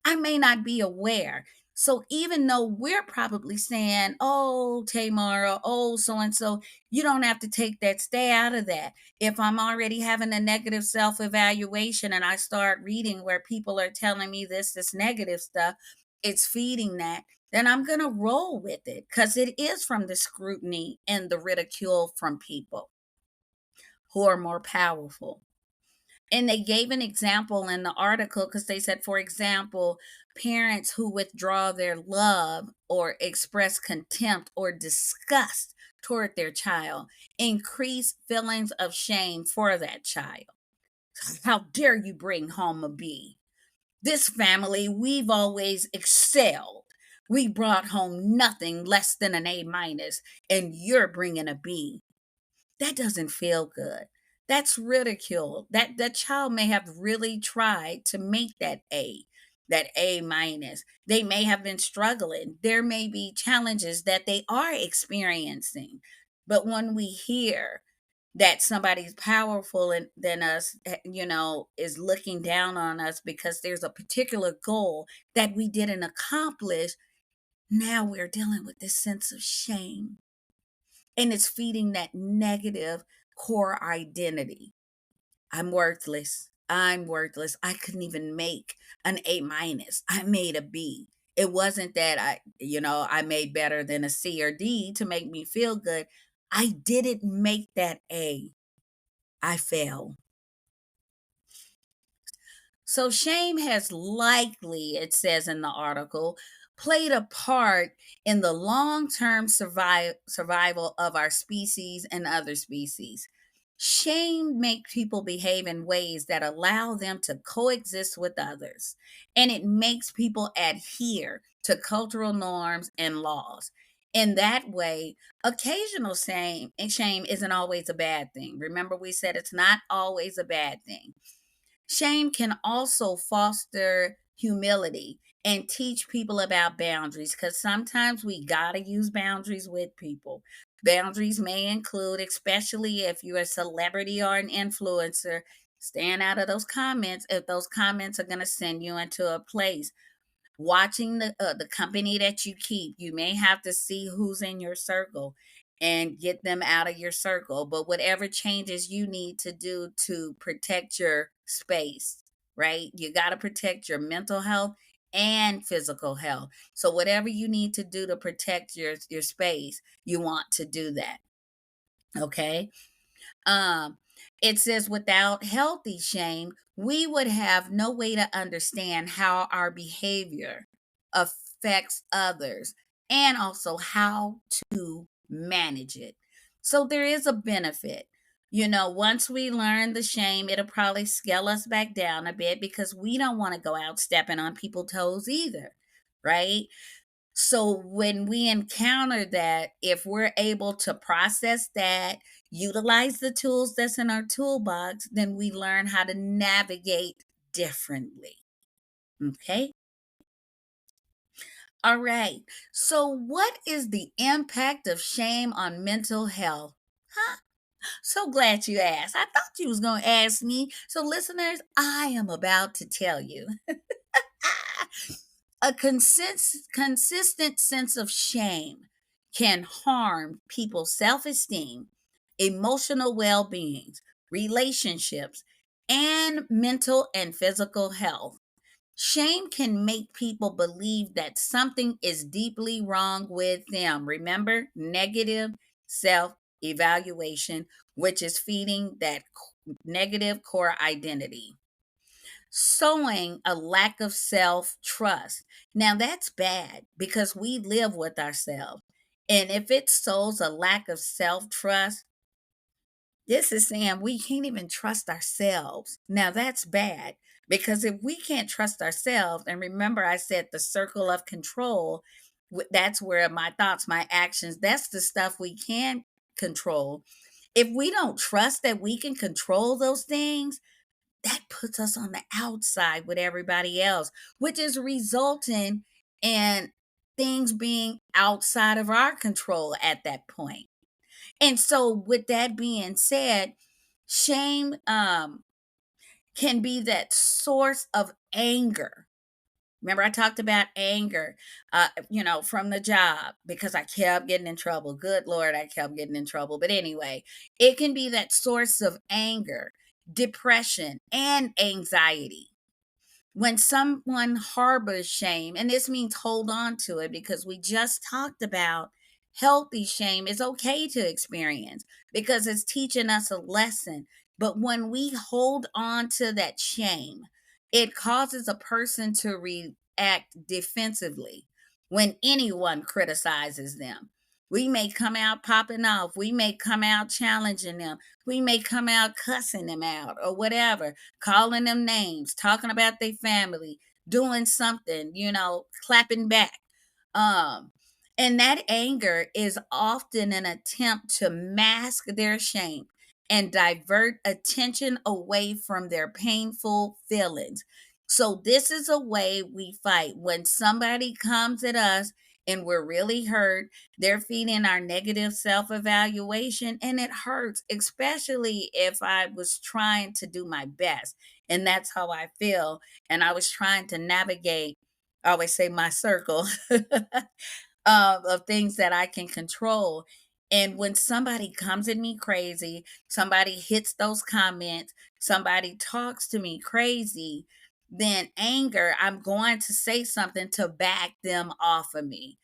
I may not be aware. So even though we're probably saying, oh, Tamar, or oh, so and so, you don't have to take that, stay out of that. If I'm already having a negative self evaluation and I start reading where people are telling me this negative stuff, it's feeding that, then I'm going to roll with it because it is from the scrutiny and the ridicule from people who are more powerful. And they gave an example in the article because they said, for example, parents who withdraw their love or express contempt or disgust toward their child increase feelings of shame for that child. How dare you bring home a B? This family, we've always excelled. We brought home nothing less than an A minus, and you're bringing a B. That doesn't feel good. That's ridicule. That child may have really tried to make that A minus. They may have been struggling. There may be challenges that they are experiencing. But when we hear that somebody's powerful than us, is looking down on us because there's a particular goal that we didn't accomplish, now we're dealing with this sense of shame, and it's feeding that negative core identity. I'm worthless. I'm worthless. I couldn't even make an A minus. I made a B. It wasn't that I made better than a C or D to make me feel good. I didn't make that A. I failed. So shame has likely, it says in the article, played a part in the long-term survival of our species and other species. Shame makes people behave in ways that allow them to coexist with others, and it makes people adhere to cultural norms and laws. In that way, occasional shame isn't always a bad thing. Remember, we said it's not always a bad thing. Shame can also foster humility and teach people about boundaries, because sometimes we got to use boundaries with people. Boundaries may include, especially if you're a celebrity or an influencer, staying out of those comments if those comments are going to send you into a place. Watching the company that you keep, you may have to see who's in your circle and get them out of your circle. But whatever changes you need to do to protect your space, right? You got to protect your mental health and physical health. So whatever you need to do to protect your space, you want to do that. Okay. um, it says, without healthy shame, we would have no way to understand how our behavior affects others and also how to manage it. So there is a benefit. Once we learn the shame, it'll probably scale us back down a bit because we don't want to go out stepping on people's toes either, right? So when we encounter that, if we're able to process that, utilize the tools that's in our toolbox, then we learn how to navigate differently. Okay. All right. So, what is the impact of shame on mental health? Huh? So glad you asked. I thought you was going to ask me. So, listeners, I am about to tell you. A consistent sense of shame can harm people's self esteem, emotional well being, relationships, and mental and physical health. Shame can make people believe that something is deeply wrong with them. Remember, negative self evaluation, which is feeding that negative core identity, sowing a lack of self trust. Now, that's bad because we live with ourselves. And if it sows a lack of self trust, this is saying we can't even trust ourselves. Now, that's bad because if we can't trust ourselves, and remember, I said the circle of control, that's where my thoughts, my actions, that's the stuff we can control. If we don't trust that we can control those things, that puts us on the outside with everybody else, which is resulting in things being outside of our control at that point. And so, with that being said, shame can be that source of anger. Remember, I talked about anger, from the job because I kept getting in trouble. Good Lord, I kept getting in trouble. But anyway, it can be that source of anger, depression, and anxiety. When someone harbors shame, and this means hold on to it because we just talked about healthy shame is okay to experience because it's teaching us a lesson. But when we hold on to that shame, it causes a person to react defensively when anyone criticizes them. We may come out popping off. We may come out challenging them. We may come out cussing them out or whatever, calling them names, talking about their family, doing something, clapping back. Um, and that anger is often an attempt to mask their shame and divert attention away from their painful feelings. So, this is a way we fight when somebody comes at us and we're really hurt. They're feeding our negative self evaluation, and it hurts, especially if I was trying to do my best. And that's how I feel. And I was trying to navigate, I always say, my circle of things that I can control. And when somebody comes at me crazy, somebody hits those comments, somebody talks to me crazy, then anger, I'm going to say something to back them off of me.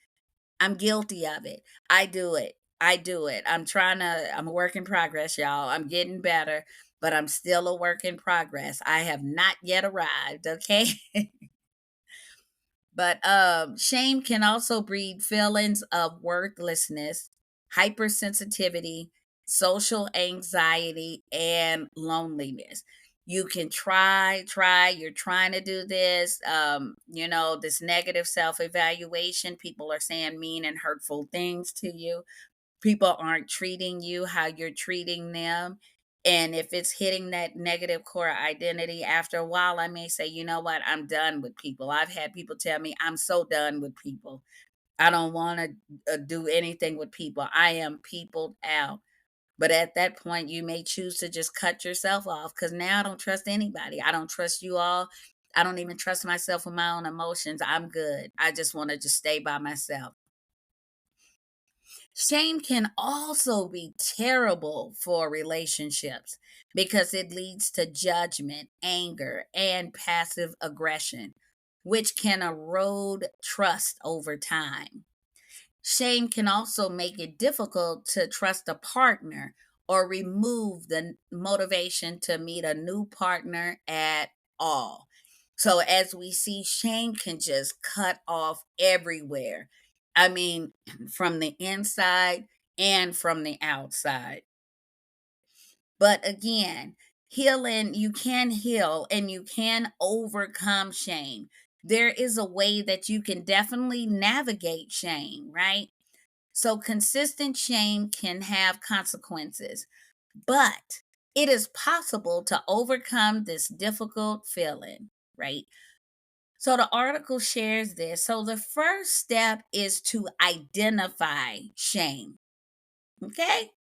I'm guilty of it. I do it. I do it. I'm a work in progress, y'all. I'm getting better, but I'm still a work in progress. I have not yet arrived, okay? But shame can also breed feelings of worthlessness, hypersensitivity, social anxiety, and loneliness. You can you're trying to do this, this negative self evaluation. People are saying mean and hurtful things to you. People aren't treating you how you're treating them. And if it's hitting that negative core identity, after a while, I may say, you know what, I'm done with people. I've had people tell me, I'm so done with people. I don't want to do anything with people. I am peopled out. But at that point, you may choose to just cut yourself off because now I don't trust anybody. I don't trust you all. I don't even trust myself with my own emotions. I'm good. I just want to just stay by myself. Shame can also be terrible for relationships because it leads to judgment, anger, and passive aggression, which can erode trust over time. Shame can also make it difficult to trust a partner or remove the motivation to meet a new partner at all. So, as we see, shame can just cut off everywhere. I mean, from the inside and from the outside. But again, healing, you can heal and you can overcome shame. there is a way that you can definitely navigate shame, right? So, consistent shame can have consequences, but it is possible to overcome this difficult feeling, right? So, the article shares this. So, the first step is to identify shame, okay?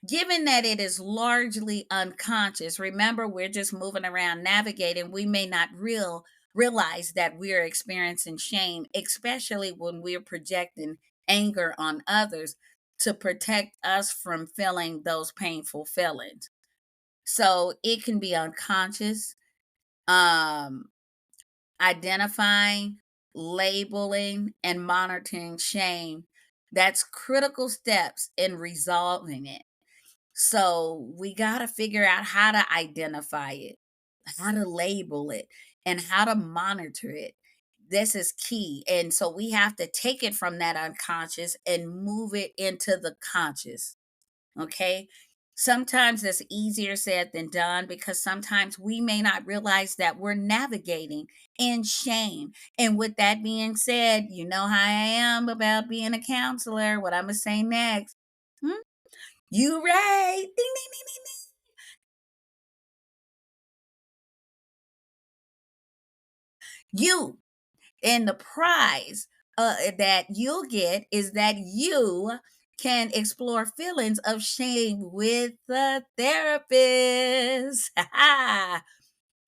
Given that it is largely unconscious, remember we're just moving around navigating, we may not realize that we're experiencing shame, especially when we're projecting anger on others to protect us from feeling those painful feelings. So it can be unconscious, um, identifying, labeling, and monitoring shame. That's critical steps in resolving it. So we got to figure out how to identify it, how to label it, and how to monitor it. This is key. And so we have to take it from that unconscious and move it into the conscious. Okay. Sometimes it's easier said than done because sometimes we may not realize that we're navigating in shame. And with that being said, you know how I am about being a counselor, what I'm going to say next. Hmm? You right. Ding, ding, ding, ding, ding. You. And the prize that you'll get is that you can explore feelings of shame with the therapist.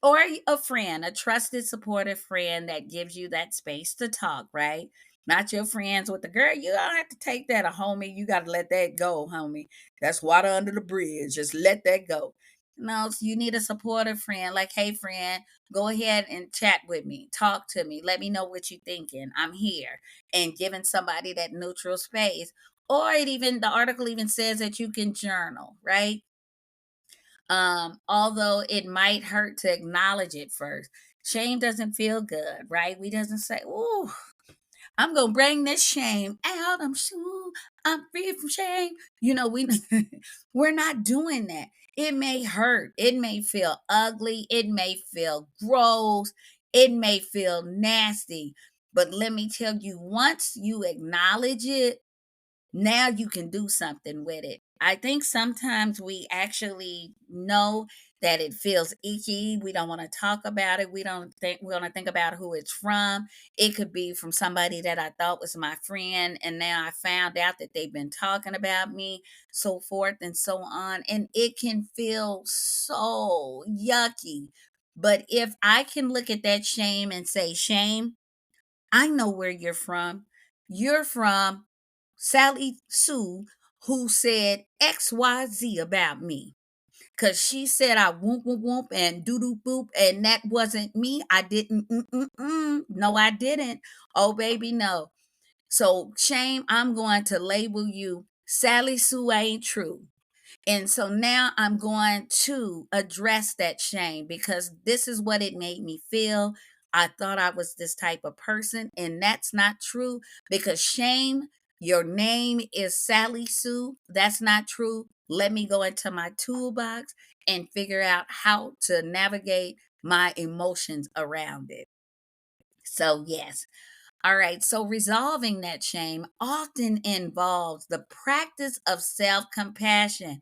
Or a friend, a trusted, supportive friend that gives you that space to talk, right? Not your friends with the girl. You don't have to take that a homie. You got to let that go, homie. That's water under the bridge. Just let that go. No, so you need a supportive friend. Like, hey, friend, go ahead and chat with me. Talk to me. Let me know what you're thinking. I'm here. And giving somebody that neutral space. Or the article even says that you can journal, right? Although it might hurt to acknowledge it first. Shame doesn't feel good, right? We doesn't say, "Ooh, I'm gonna bring this shame out. I'm sure I'm free from shame." We we're not doing that. It may hurt. It may feel ugly. It may feel gross. It may feel nasty. But let me tell you, once you acknowledge it, now you can do something with it. I think sometimes we actually know that it feels icky. We don't want to talk about it. We want to think about who it's from. It could be from somebody that I thought was my friend, and now I found out that they've been talking about me, so forth and so on. And it can feel so yucky. But if I can look at that shame and say, shame, I know where you're from. You're from Sally Sue, who said XYZ about me. Cause she said I whoop whoop whoop and doo doo boop, and that wasn't me. I didn't. No, I didn't. Oh baby, no. So shame. I'm going to label you Sally Sue ain't true. And so now I'm going to address that shame because this is what it made me feel. I thought I was this type of person, and that's not true because shame, your name is Sally Sue. That's not true. Let me go into my toolbox and figure out how to navigate my emotions around it. So, yes, all right, so resolving that shame often involves the practice of self compassion.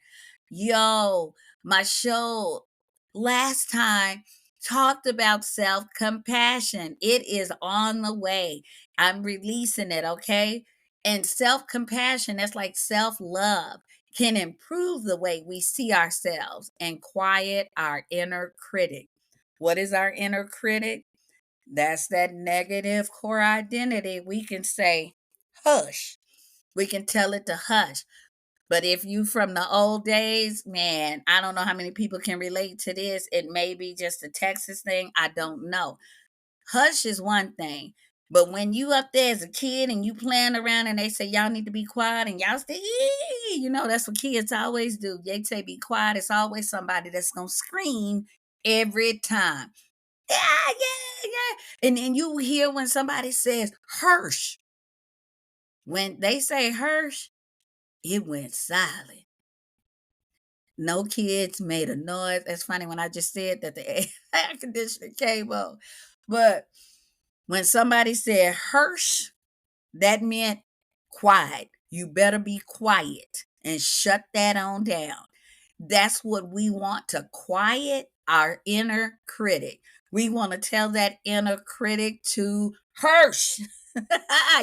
Yo, my show last time talked about self compassion. It is on the way. I'm releasing it, okay? And self compassion, that's like self love, can improve the way we see ourselves and quiet our inner critic. What is our inner critic? That's that negative core identity. We can say, hush. We can tell it to hush. But if you from the old days, man, I don't know how many people can relate to this. It may be just a Texas thing. I don't know. Hush is one thing. But when you up there as a kid and you playing around and they say y'all need to be quiet and y'all stay, that's what kids always do. They say be quiet. It's always somebody that's gonna scream every time. Yeah, yeah, yeah. And then you hear when somebody says Hirsch. When they say Hirsch, it went silent. No kids made a noise. It's funny when I just said that the air conditioner came on. But When somebody said Hirsch, that meant quiet. You better be quiet and shut that on down. That's what we want, to quiet our inner critic. We want to tell that inner critic to Hirsch.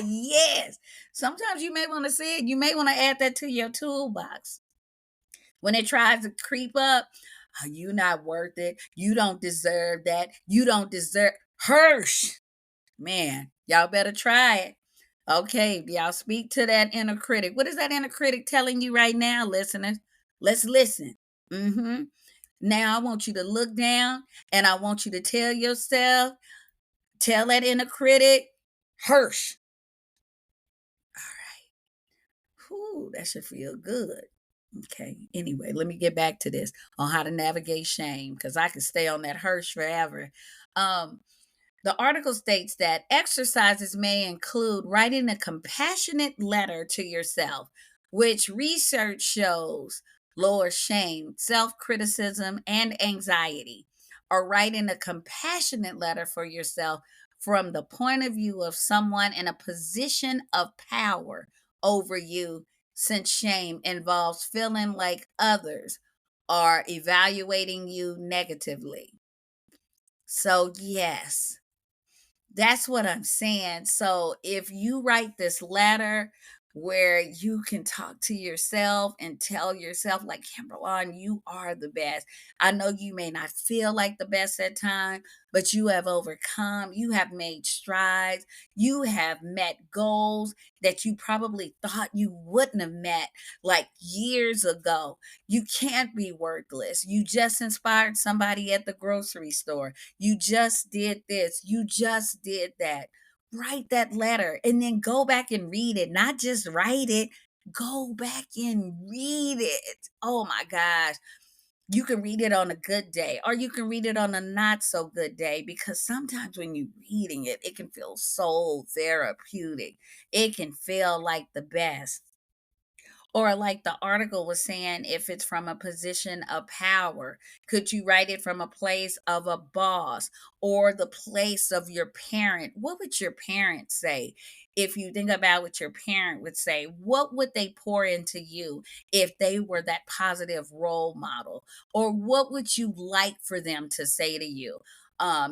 Yes. Sometimes you may want to say it. You may want to add that to your toolbox. When it tries to creep up, oh, you not worth it. You don't deserve that. You don't deserve Hirsch. Man, y'all better try it. Okay, y'all speak to that inner critic. What is that inner critic telling you right now, listeners? Let's listen. Now I want you to look down and I want you to tell yourself, tell that inner critic, Hirsch. All right. Whew, that should feel good. Okay. Anyway, let me get back to this on how to navigate shame, because I could stay on that Hirsch forever. Um, The article states that exercises may include writing a compassionate letter to yourself, which research shows lowers shame, self criticism, and anxiety, or writing a compassionate letter for yourself from the point of view of someone in a position of power over you, since shame involves feeling like others are evaluating you negatively. So, yes, that's what I'm saying. So if you write this letter where you can talk to yourself and tell yourself, like, Kimberlon, you are the best. I know you may not feel like the best at times, but you have overcome, you have made strides, you have met goals that you probably thought you wouldn't have met like years ago. You can't be worthless. You just inspired somebody at the grocery store. You just did this. You just did that. Write that letter and then go back and read it. Not just write it, go back and read it. Oh my gosh. You can read it on a good day or you can read it on a not so good day, because sometimes when you're reading it, it can feel so therapeutic. It can feel like the best. Or, like the article was saying, if it's from a position of power, could you write it from a place of a boss or the place of your parent? What would your parent say? If you think about what your parent would say, what would they pour into you if they were that positive role model? Or what would you like for them to say to you?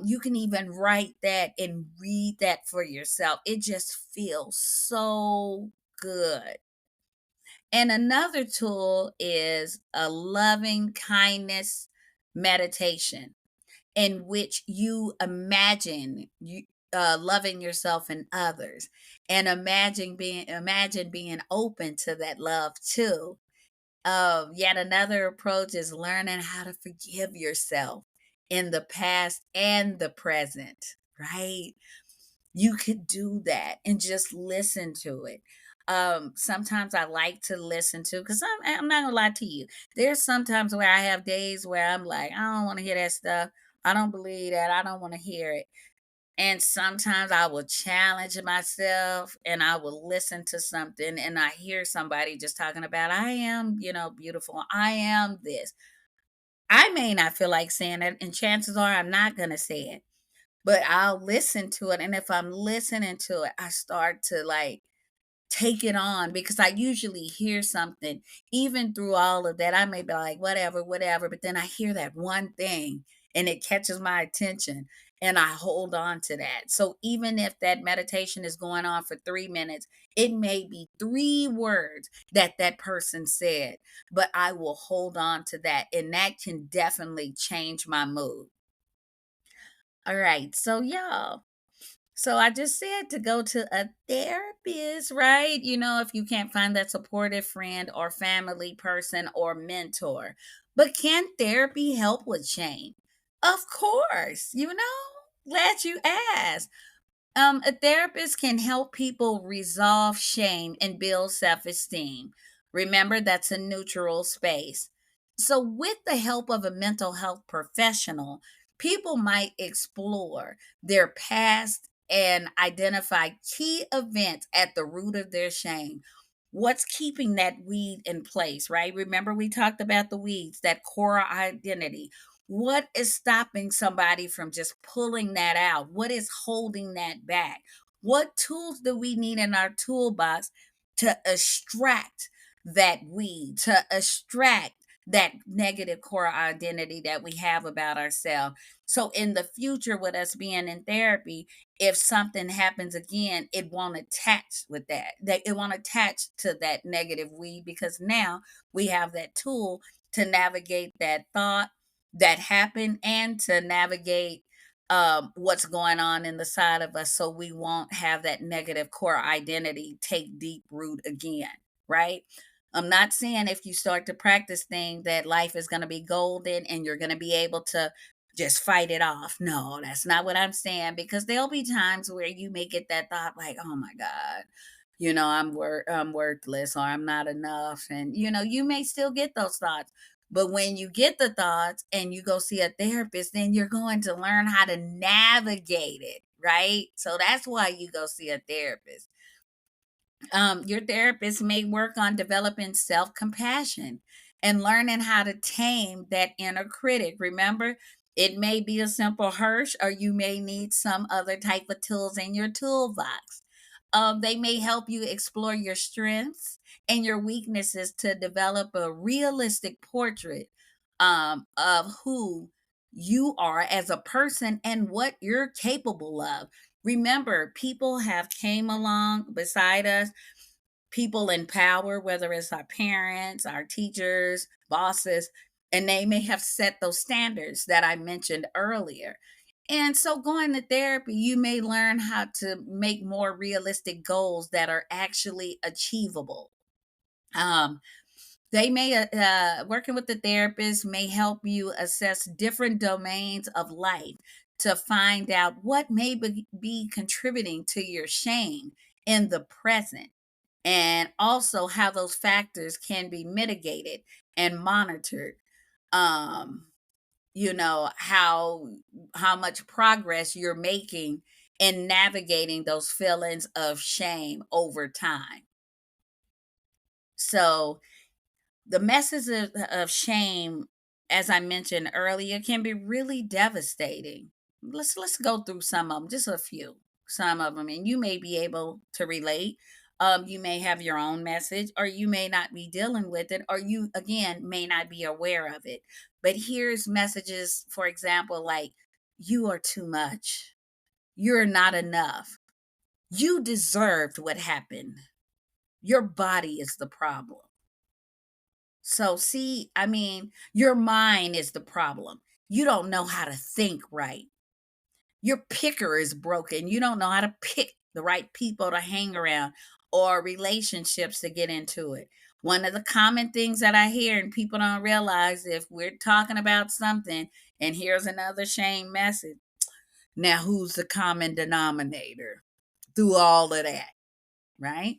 You can even write that and read that for yourself. It just feels so good. And another tool is a loving kindness meditation, in which you imagine you loving yourself and others, and imagine being open to that love too. Yet another approach is learning how to forgive yourself in the past and the present, right? You could do that and just listen to it. Sometimes I like to listen to, because I'm not gonna lie to you, there's sometimes where I have days where I'm like, I don't want to hear that stuff. I don't believe that. I don't want to hear it. And sometimes I will challenge myself and I will listen to something and I hear somebody just talking about, I am, beautiful. I am this. I may not feel like saying it, and chances are I'm not going to say it, but I'll listen to it. And if I'm listening to it, I start to like take it on, because I usually hear something. Even through all of that, I may be like, whatever, whatever. But then I hear that one thing and it catches my attention and I hold on to that. So even if that meditation is going on for 3 minutes, it may be three words that that person said, but I will hold on to that. And that can definitely change my mood. All right. So, y'all. So I just said to go to a therapist, right? If you can't find that supportive friend or family person or mentor. But can therapy help with shame? Of course, glad you asked. A therapist can help people resolve shame and build self esteem. Remember, that's a neutral space. So, with the help of a mental health professional, people might explore their past and identify key events at the root of their shame. What's keeping that weed in place, right? Remember, we talked about the weeds, that core identity. What is stopping somebody from just pulling that out? What is holding that back? What tools do we need in our toolbox to extract that weed, to extract that negative core identity that we have about ourselves? So, in the future, with us being in therapy, if something happens again, it won't attach with that it won't attach to that negative weed, because now we have that tool to navigate that thought that happened, and to navigate what's going on in the side of us, so we won't have that negative core identity take deep root again, right? I'm not saying if you start to practice things that life is going to be golden and you're going to be able to just fight it off. No, that's not what I'm saying, because there'll be times where you may get that thought like, "Oh my god, I'm worthless, or I'm not enough." And you may still get those thoughts. But when you get the thoughts and you go see a therapist, then you're going to learn how to navigate it, right? So that's why you go see a therapist. Your therapist may work on developing self compassion and learning how to tame that inner critic. Remember, it may be a simple Hirsch, or you may need some other type of tools in your toolbox. They may help you explore your strengths and your weaknesses to develop a realistic portrait of who you are as a person and what you're capable of. Remember, people have came along beside us, people in power, whether it's our parents, our teachers, bosses, and they may have set those standards that I mentioned earlier. And so, going to therapy, you may learn how to make more realistic goals that are actually achievable. Um, they may, working with the therapist may help you assess different domains of life to find out what may be contributing to your shame in the present, and also how those factors can be mitigated and monitored. um how much progress you're making in navigating those feelings of shame over time. So the message of shame, as I mentioned earlier, can be really devastating. Let's go through some of them, just a few, some of them, and you may be able to relate. You may have your own message, or you may not be dealing with it, or you again may not be aware of it. But here's messages, for example, like, "You are too much. You're not enough. You deserved what happened. Your body is the problem." So, see, I mean, your mind is the problem. You don't know how to think right. Your picker is broken. You don't know how to pick the right people to hang around, or relationships to get into it. One of the common things that I hear, and people don't realize, if we're talking about something and here's another shame message, now who's the common denominator through all of that, right?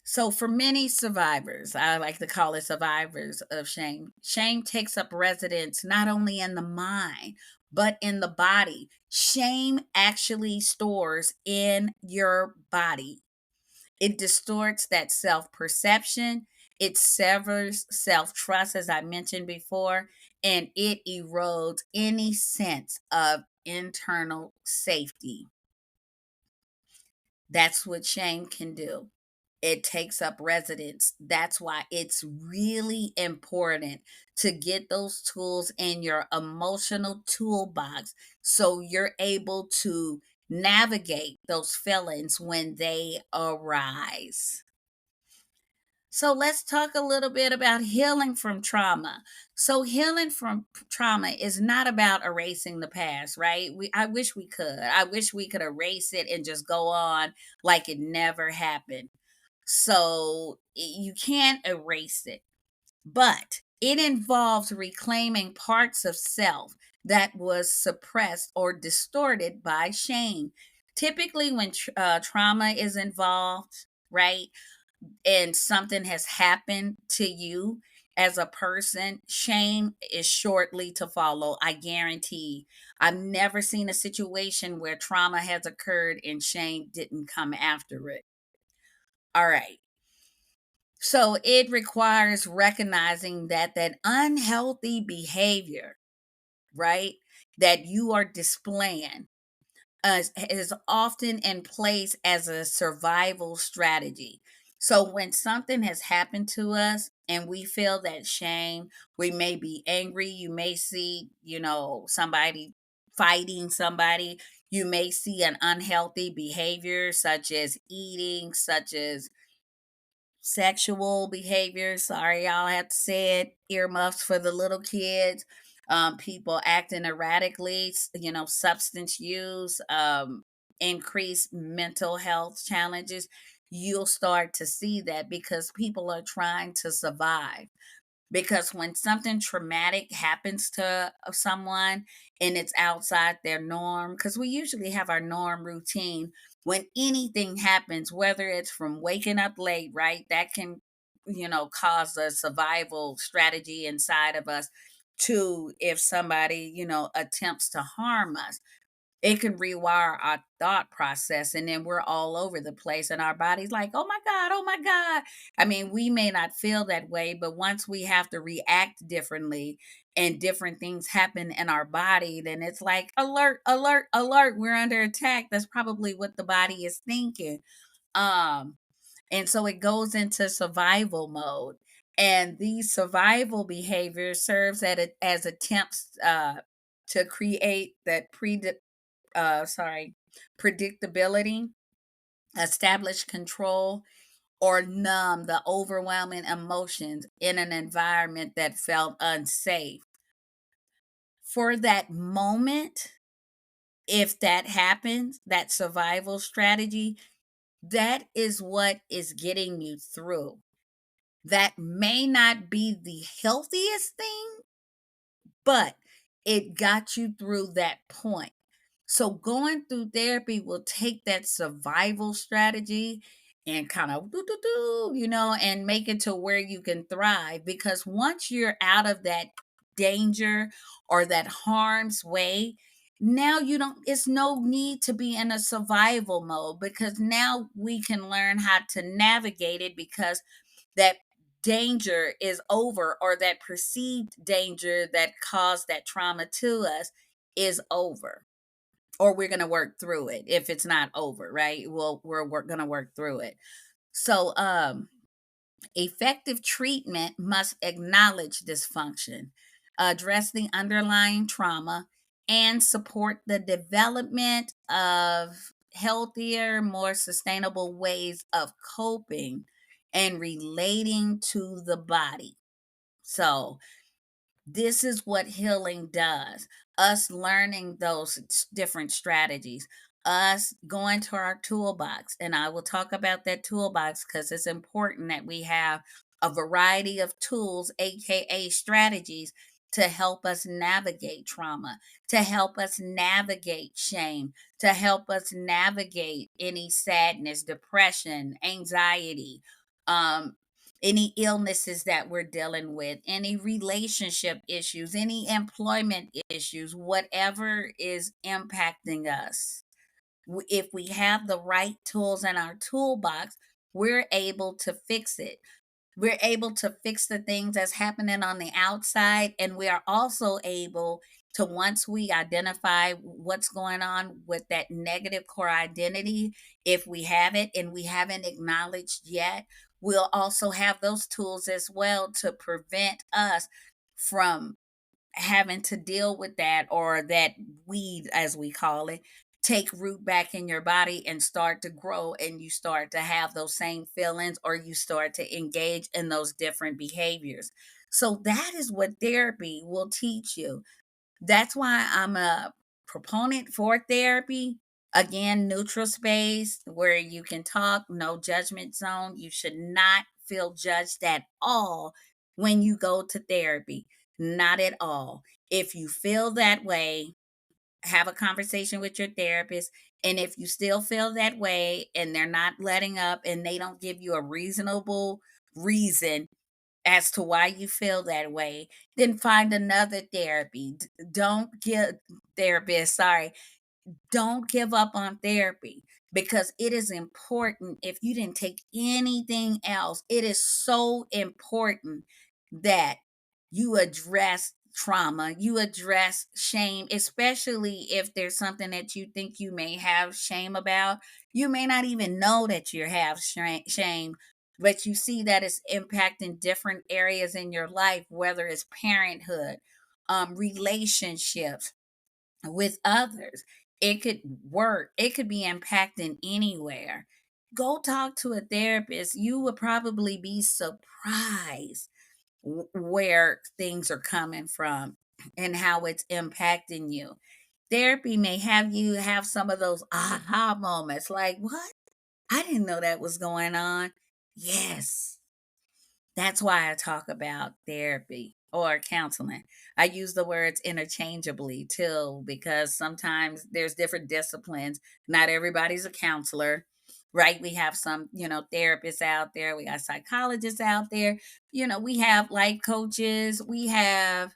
So, for many survivors, I like to call it survivors of shame, shame takes up residence not only in the mind, but in the body. Shame actually stores in your body. It distorts that self perception, it severs self trust, as I mentioned before, and it erodes any sense of internal safety. That's what shame can do. It takes up residence. That's why it's really important to get those tools in your emotional toolbox, so you're able to navigate those feelings when they arise. So let's talk a little bit about healing from trauma. So healing from trauma is not about erasing the past, right? I wish we could. I wish we could erase it and just go on like it never happened. So you can't erase it, but it involves reclaiming parts of self that was suppressed or distorted by shame. Typically, when trauma is involved, right, and something has happened to you as a person, shame is shortly to follow. I guarantee. I've never seen a situation where trauma has occurred and shame didn't come after it. All right. So it requires recognizing that that unhealthy behavior, right, that you are displaying is often in place as a survival strategy. So when something has happened to us and we feel that shame, we may be angry. You may see, somebody fighting somebody. You may see an unhealthy behavior, such as eating, such as sexual behavior. Sorry, y'all have to say it. Earmuffs for the little kids. People acting erratically, substance use, increased mental health challenges. You'll start to see that because people are trying to survive, because when something traumatic happens to someone and it's outside their norm, because we usually have our norm routine, when anything happens, whether it's from waking up late, right, that can cause a survival strategy inside of us, to if somebody attempts to harm us, it can rewire our thought process, and then we're all over the place and our body's like, oh my god, oh my god. I mean, we may not feel that way, but once we have to react differently and different things happen in our body, then it's like, alert, alert, alert, we're under attack. That's probably what the body is thinking. um and so it goes into survival mode, and these survival behaviors serves as attempts to create that sorry, predictability, establish control, or numb the overwhelming emotions in an environment that felt unsafe. For that moment, if that happens, that survival strategy, that is what is getting you through. That may not be the healthiest thing, but it got you through that point. So going through therapy will take that survival strategy and kind of and make it to where you can thrive, because once you're out of that danger or that harm's way, now you don't it's no need to be in a survival mode, because now we can learn how to navigate it, because that danger is over, or that perceived danger that caused that trauma to us is over, or we're going to work through it. If it's not over, right, we're going to work through it. So effective treatment must acknowledge dysfunction, address the underlying trauma, and support the development of healthier, more sustainable ways of coping and relating to the body. So, this is what healing does. Us learning those different strategies, us going to our toolbox. And I will talk about that toolbox because it's important that we have a variety of tools, AKA strategies, to help us navigate trauma, to help us navigate shame, to help us navigate any sadness, depression, anxiety, um, any illnesses that we're dealing with, any relationship issues, any employment issues, whatever is impacting us. If we have the right tools in our toolbox, we're able to fix it. We're able to fix the things that's happening on the outside, and we are also able to, once we identify what's going on with that negative core identity, if we have it and we haven't acknowledged yet, we'll also have those tools as well to prevent us from having to deal with that, or that weed, as we call it, take root back in your body and start to grow, and you start to have those same feelings, or you start to engage in those different behaviors. So that is what therapy will teach you. That's why I'm a proponent for therapy. Again, neutral space where you can talk, no judgment zone. You should not feel judged at all when you go to therapy. Not at all. If you feel that way, have a conversation with your therapist. And if you still feel that way and they're not letting up and they don't give you a reasonable reason as to why you feel that way, then find another therapy. Don't give therapist, sorry, don't give up on therapy. because it is important. If you didn't take anything else, it is so important that you address trauma, you address shame, especially if there's something that you think you may have shame about. You may not even know that you have shame, but you see that it's impacting different areas in your life, whether it's parenthood, relationships with others. It could work, it could be impacting anywhere. Go talk to a therapist. You would probably be surprised where things are coming from and how it's impacting you. Therapy may have you have some of those aha moments like, what? I didn't know that was going on. Yes. That's why I talk about therapy or counseling. I use the words interchangeably too, because sometimes there's different disciplines. Not everybody's a counselor, right? We have some, therapists out there, we got psychologists out there, we have life coaches, we have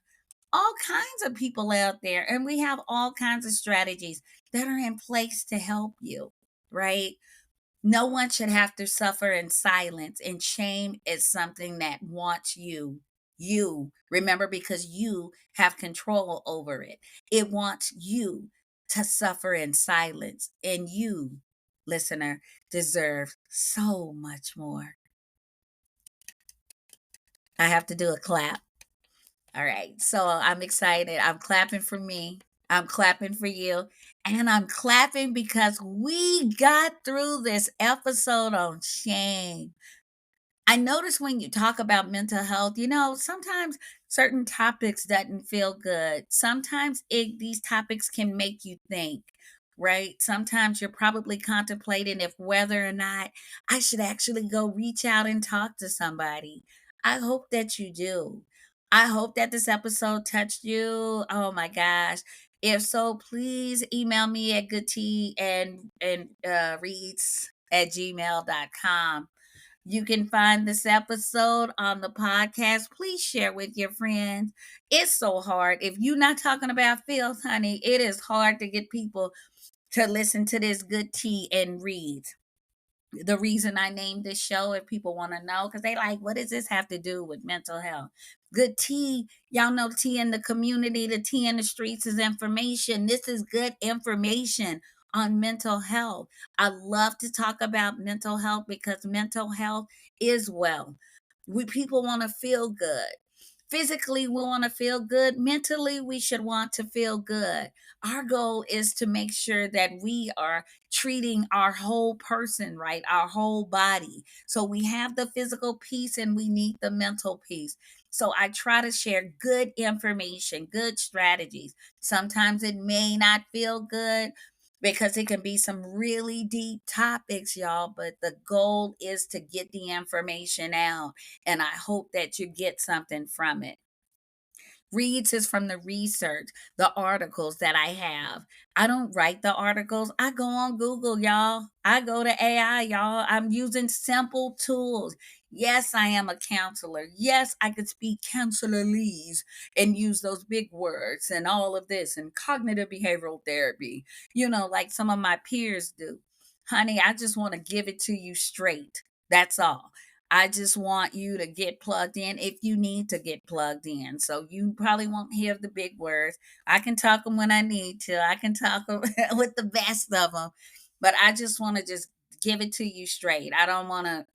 all kinds of people out there, and we have all kinds of strategies that are in place to help you, right? No one should have to suffer in silence, and shame is something that wants you. You remember, because you have control over it. It wants you to suffer in silence, and you, listener, deserve so much more. I have to do a clap. All right. So I'm excited. I'm clapping for me. I'm clapping for you. And I'm clapping because we got through this episode on shame. I notice when you talk about mental health, sometimes certain topics doesn't feel good. Sometimes these topics can make you think, right? Sometimes you're probably contemplating if whether or not I should actually go reach out and talk to somebody. I hope that you do. I hope that this episode touched you. Oh my gosh. If so, please email me at goodtea and reads at gmail.com. You can find this episode on the podcast. Please share with your friends. It's so hard. If you're not talking about filth, honey, it is hard to get people to listen to this good tea and read. The reason I named this show, if people want to know, because they like, what does this have to do with mental health? Good tea. Y'all know tea in the community, the tea in the streets is information. This is good information on mental health. I love to talk about mental health because mental health is well. We people want to feel good. Physically, we want to feel good. Mentally, we should want to feel good. Our goal is to make sure that we are treating our whole person right, our whole body. So we have the physical piece and we need the mental piece. So I try to share good information, good strategies. Sometimes it may not feel good because it can be some really deep topics, y'all, but the goal is to get the information out. And I hope that you get something from it. Reads is from the research, the articles that I have. I don't write the articles. I go on Google, y'all. I go to AI, y'all. I'm using simple tools. Yes, I am a counselor. Yes, I could speak counselorese and use those big words and all of this and cognitive behavioral therapy, like some of my peers do. Honey, I just want to give it to you straight. That's all. I just want you to get plugged in if you need to get plugged in. So you probably won't hear the big words. I can talk them when I need to. I can talk 'em with the best of them. But I just want to just give it to you straight. I don't want to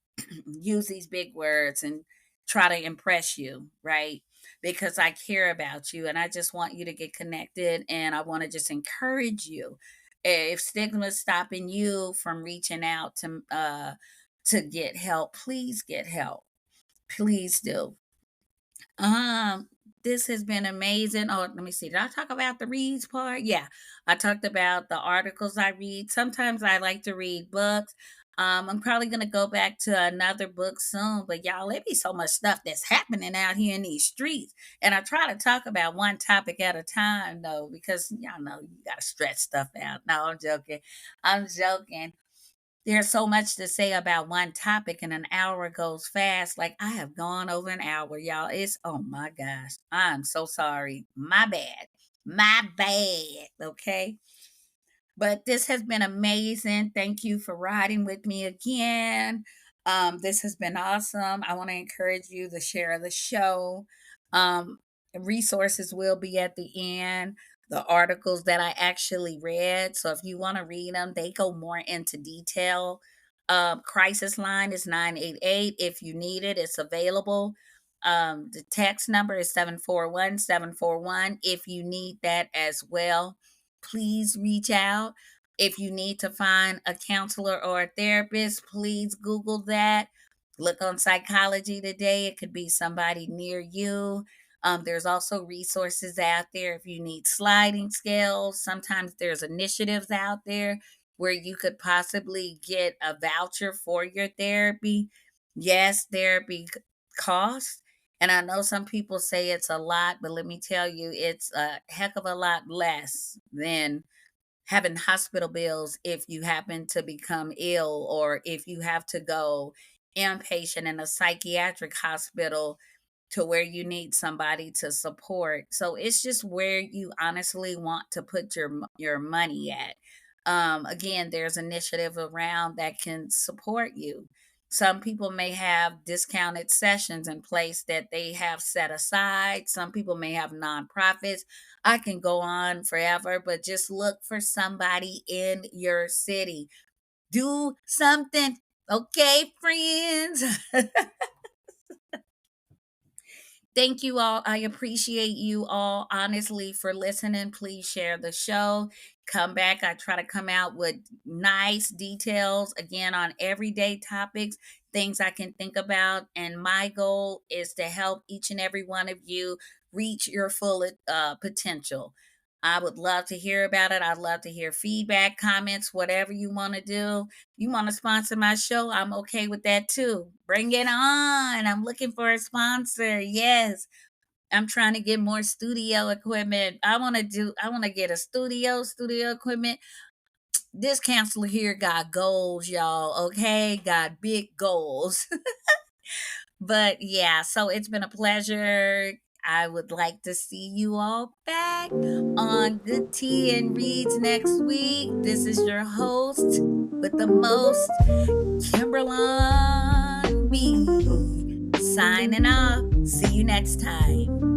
use these big words and try to impress you, right? Because I care about you and I just want you to get connected and I want to just encourage you. If stigma is stopping you from reaching out to get help, please get help. Please do. Um, this has been amazing. Oh, let me see. Did I talk about the reads part? Yeah, I talked about the articles I read. Sometimes I like to read books. I'm probably gonna go back to another book soon, but y'all, it be so much stuff that's happening out here in these streets. And I try to talk about one topic at a time though, because y'all know you gotta stretch stuff out. No, I'm joking. I'm joking. There's so much to say about one topic and an hour goes fast. Like I have gone over an hour, y'all. It's oh my gosh. I'm so sorry. My bad. My bad. Okay. But this has been amazing. Thank you for riding with me again. This has been awesome. I want to encourage you to share the show. Um, Resources will be at the end. The articles that I actually read. So if you want to read them, they go more into detail. Crisis line is 988. If you need it, it's available. The text number is 741-741. If you need that as well, please reach out. If you need to find a counselor or a therapist, please Google that. Look on Psychology Today. It could be somebody near you. There's also resources out there if you need sliding scales. Sometimes there's initiatives out there where you could possibly get a voucher for your therapy. Yes, therapy costs. And I know some people say it's a lot, but let me tell you, it's a heck of a lot less than having hospital bills if you happen to become ill or if you have to go inpatient in a psychiatric hospital to where you need somebody to support. So it's just where you honestly want to put your money at. Again, there's initiative around that can support you. Some people may have discounted sessions in place that they have set aside. Some people may have nonprofits. I can go on forever, but just look for somebody in your city. Do something. Okay, friends. Thank you all. I appreciate you all honestly for listening. Please share the show. Come back. I try to come out with nice details again on everyday topics, things I can think about. And my goal is to help each and every one of you reach your full potential. I would love to hear about it. I'd love to hear feedback, comments, whatever you want to do. You want to sponsor my show? I'm okay with that too. Bring it on. I'm looking for a sponsor. Yes. I'm trying to get more studio equipment. I want to get a studio equipment. This counselor here got goals, y'all. Okay? Got big goals. But yeah, so it's been a pleasure. I would like to see you all back on Good Tea and Reads next week. This is your host with the most, Kimbralon B. Signing off. See you next time.